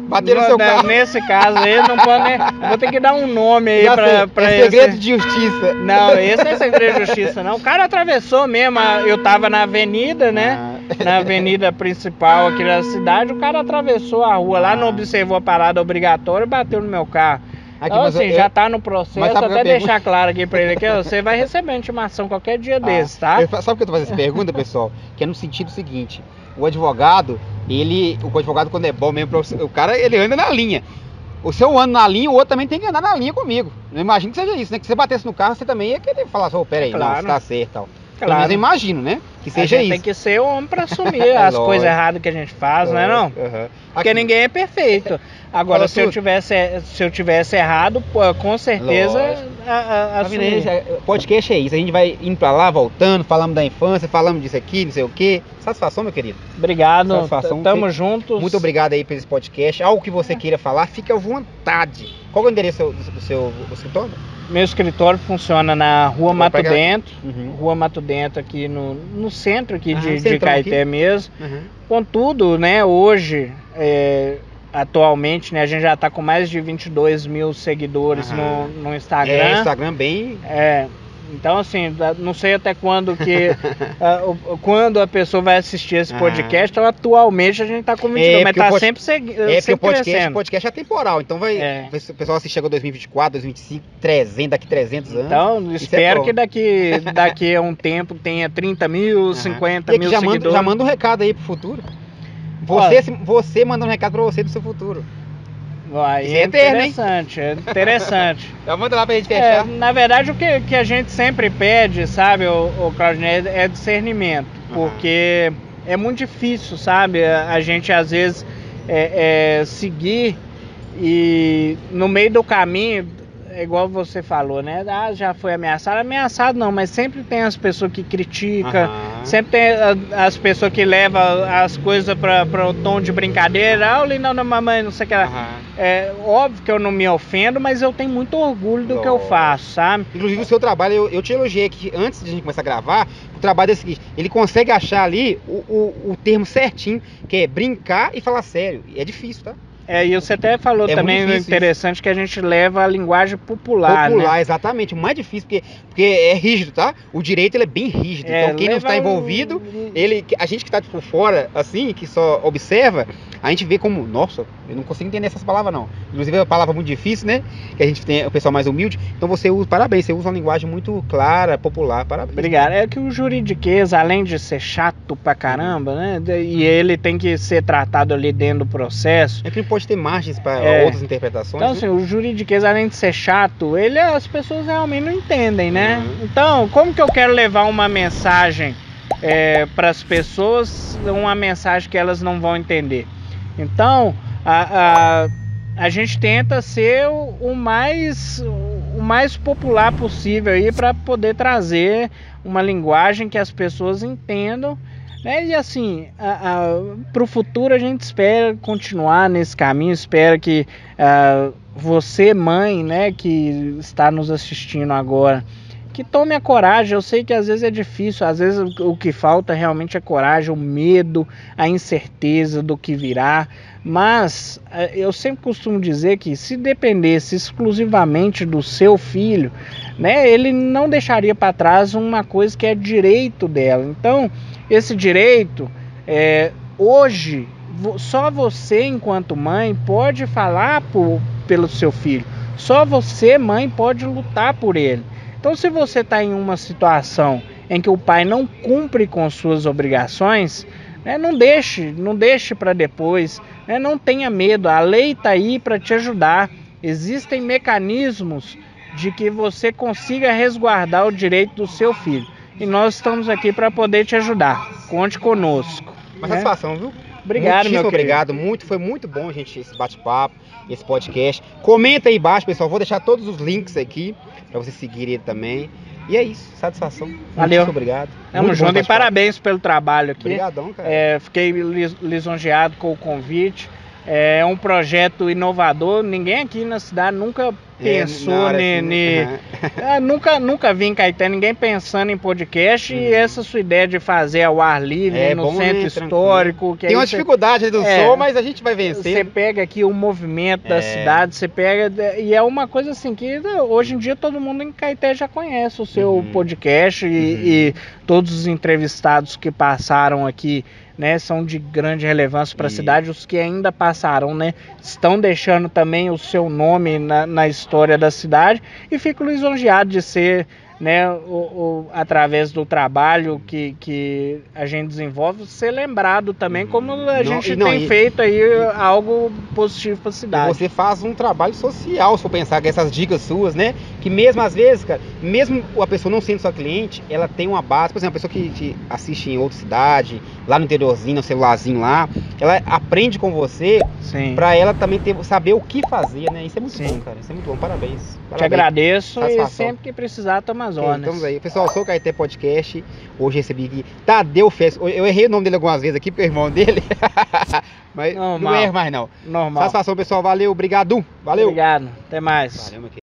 Bateram no seu carro. Nesse caso aí, não pode nem. Eu vou ter que dar um nome aí Já sei, pra é esse. segredo de justiça. Não, esse não é segredo de justiça, não. O cara atravessou mesmo. Eu tava na avenida, né? Na avenida principal aqui da cidade. O cara atravessou a rua lá, não observou a parada obrigatória e bateu no meu carro. Aqui, Então, mas assim, já tá no processo. sabe Até que eu deixar claro aqui pra ele aqui, ó, você vai receber uma intimação qualquer dia desses, tá? Sabe por que eu tô fazendo essa pergunta, pessoal? Que é no sentido seguinte: o advogado, o advogado, quando é bom mesmo, o cara, ele anda na linha. O seu anda na linha, o outro também tem que andar na linha comigo. Não imagino que seja isso, né? Que você batesse no carro, você também ia querer falar assim, pera aí, Claro. não, você tá certo e tal. Pelo Claro. menos eu imagino, né? Que A seja gente isso. tem que ser homem pra assumir as Lógico. coisas erradas que a gente faz, não é não? Uhum. Porque Aqui, ninguém é perfeito. Agora, Fala se eu tivesse errado, pô, com certeza Lógico. Tá vendo aí? assumir. Podcast é isso. A gente vai indo pra lá, voltando, falamos da infância, falamos disso aqui, não sei o quê. Satisfação, meu querido. Obrigado, Satisfação. tamo juntos. Muito obrigado aí por esse podcast. Algo que você queira falar, fique à vontade. Qual é o endereço do seu escritório? Meu escritório funciona na Rua Vou Mato pegar- Dentro. Uhum. Rua Mato Dentro, aqui no centro aqui Ah, de centrão Caeté aqui. mesmo. Uhum. Contudo, né, hoje, atualmente, né, a gente já tá com mais de 22 mil seguidores Aham. no Instagram. É, Instagram bem. Então, assim, não sei até quando que quando a pessoa vai assistir esse podcast. Então, atualmente a gente tá com 22, mas porque tá o sempre porque sempre o podcast, crescendo. podcast é temporal, então vai. O pessoal assiste chegou 2024, 2025, 300, daqui 300 anos. Então, espero que daqui a um tempo tenha 30 mil, 50 e aqui mil já seguidores. já manda um recado aí pro futuro. Você manda um recado pra você do seu futuro. Aí Isso é é eterno, hein? interessante, é interessante. Já manda lá pra gente fechar. Na verdade, o que a gente sempre pede, sabe, o Claudinei, é discernimento. Porque é muito difícil, sabe, a gente às vezes seguir e no meio do caminho, é igual você falou, né? Ah, já foi ameaçado. Ameaçado não, mas sempre tem as pessoas que criticam, sempre tem as pessoas que levam as coisas para o tom de brincadeira. Ah, o Lindão da mamãe, não sei o que lá. É óbvio que eu não me ofendo, mas eu tenho muito orgulho do que eu faço, sabe? Inclusive o seu trabalho, eu te elogiei aqui antes de a gente começar a gravar. O trabalho é o seguinte: ele consegue achar ali o termo certinho, que é brincar e falar sério. E é difícil, tá? E você até falou também interessante que a gente leva a linguagem popular, né? Exatamente. O mais difícil, porque é rígido, tá? O direito ele é bem rígido. Então quem não está envolvido, a gente que está por fora, assim, que só observa, a gente vê como, nossa, eu não consigo entender essas palavras não. Inclusive é uma palavra muito difícil, né? Que a gente tem o pessoal mais humilde. Então você usa, parabéns, você usa uma linguagem muito clara, popular, parabéns. Obrigado. É que o juridiquês, além de ser chato pra caramba, né? E ele tem que ser tratado ali dentro do processo. É que não pode ter margens para outras interpretações. Então, assim, o juridiquês, além de ser chato, as pessoas realmente não entendem, né? Então, como que eu quero levar uma mensagem para as pessoas, uma mensagem que elas não vão entender? Então, a gente tenta ser o mais popular possível aí para poder trazer uma linguagem que as pessoas entendam, né? E assim, para o futuro a gente espera continuar nesse caminho, espera que você, mãe, né, que está nos assistindo agora, que tome a coragem. Eu sei que às vezes é difícil, às vezes o que falta realmente é coragem, o medo, a incerteza do que virá, mas eu sempre costumo dizer que se dependesse exclusivamente do seu filho, né, ele não deixaria para trás uma coisa que é direito dela. Então, esse direito, hoje, só você enquanto mãe pode falar pelo seu filho, só você, mãe, pode lutar por ele. Então, se você está em uma situação em que o pai não cumpre com suas obrigações, né, não deixe para depois, né, não tenha medo, a lei está aí para te ajudar. Existem mecanismos de que você consiga resguardar o direito do seu filho. E nós estamos aqui para poder te ajudar. Conte conosco. Uma satisfação, viu? Obrigado, meu querido. Obrigado, foi muito bom, gente, esse bate-papo, esse podcast. Comenta aí embaixo, pessoal, vou deixar todos os links aqui para você seguir ele também. E é isso, satisfação. Valeu. Muito obrigado. Tamo Muito bom junto e bate-papo. parabéns pelo trabalho aqui. Obrigadão, cara. Fiquei lisonjeado com o convite. É um projeto inovador. Ninguém aqui na cidade nunca pensou nunca vi em Caeté ninguém pensando em podcast. E essa sua ideia de fazer ao ar livre no bom, centro né? histórico. Que tem uma dificuldade aí do som, mas a gente vai Você vencer. pega aqui o movimento da cidade, você pega. E é uma coisa assim que hoje em dia todo mundo em Caeté já conhece o seu podcast e todos os entrevistados que passaram aqui, né, são de grande relevância para a cidade. Os que ainda passarão, né, estão deixando também o seu nome na história da cidade, e fico lisonjeado de ser, né, através do trabalho que a gente desenvolve, ser lembrado também como a gente tem feito aí algo positivo para a cidade. Você faz um trabalho social, se for pensar que essas dicas suas, né, que mesmo às vezes, cara, mesmo a pessoa não sendo sua cliente, ela tem uma base. Por exemplo, a pessoa que assiste em outra cidade, lá no interiorzinho, no celularzinho lá, ela aprende com você, para ela também saber o que fazer, né? Isso é muito bom, cara. Isso é muito bom. Parabéns. Te agradeço. E sempre que precisar, tamo às ordens. Estamos aí. Pessoal, eu sou o Caeté Podcast. Hoje recebi aqui Tadeu Fes. Eu errei o nome dele algumas vezes aqui, porque é o irmão dele. Mas não erro mais, não. Normal. Satisfação, pessoal. Valeu. Obrigado. Valeu. Obrigado. Até mais. Valeu, meu querido.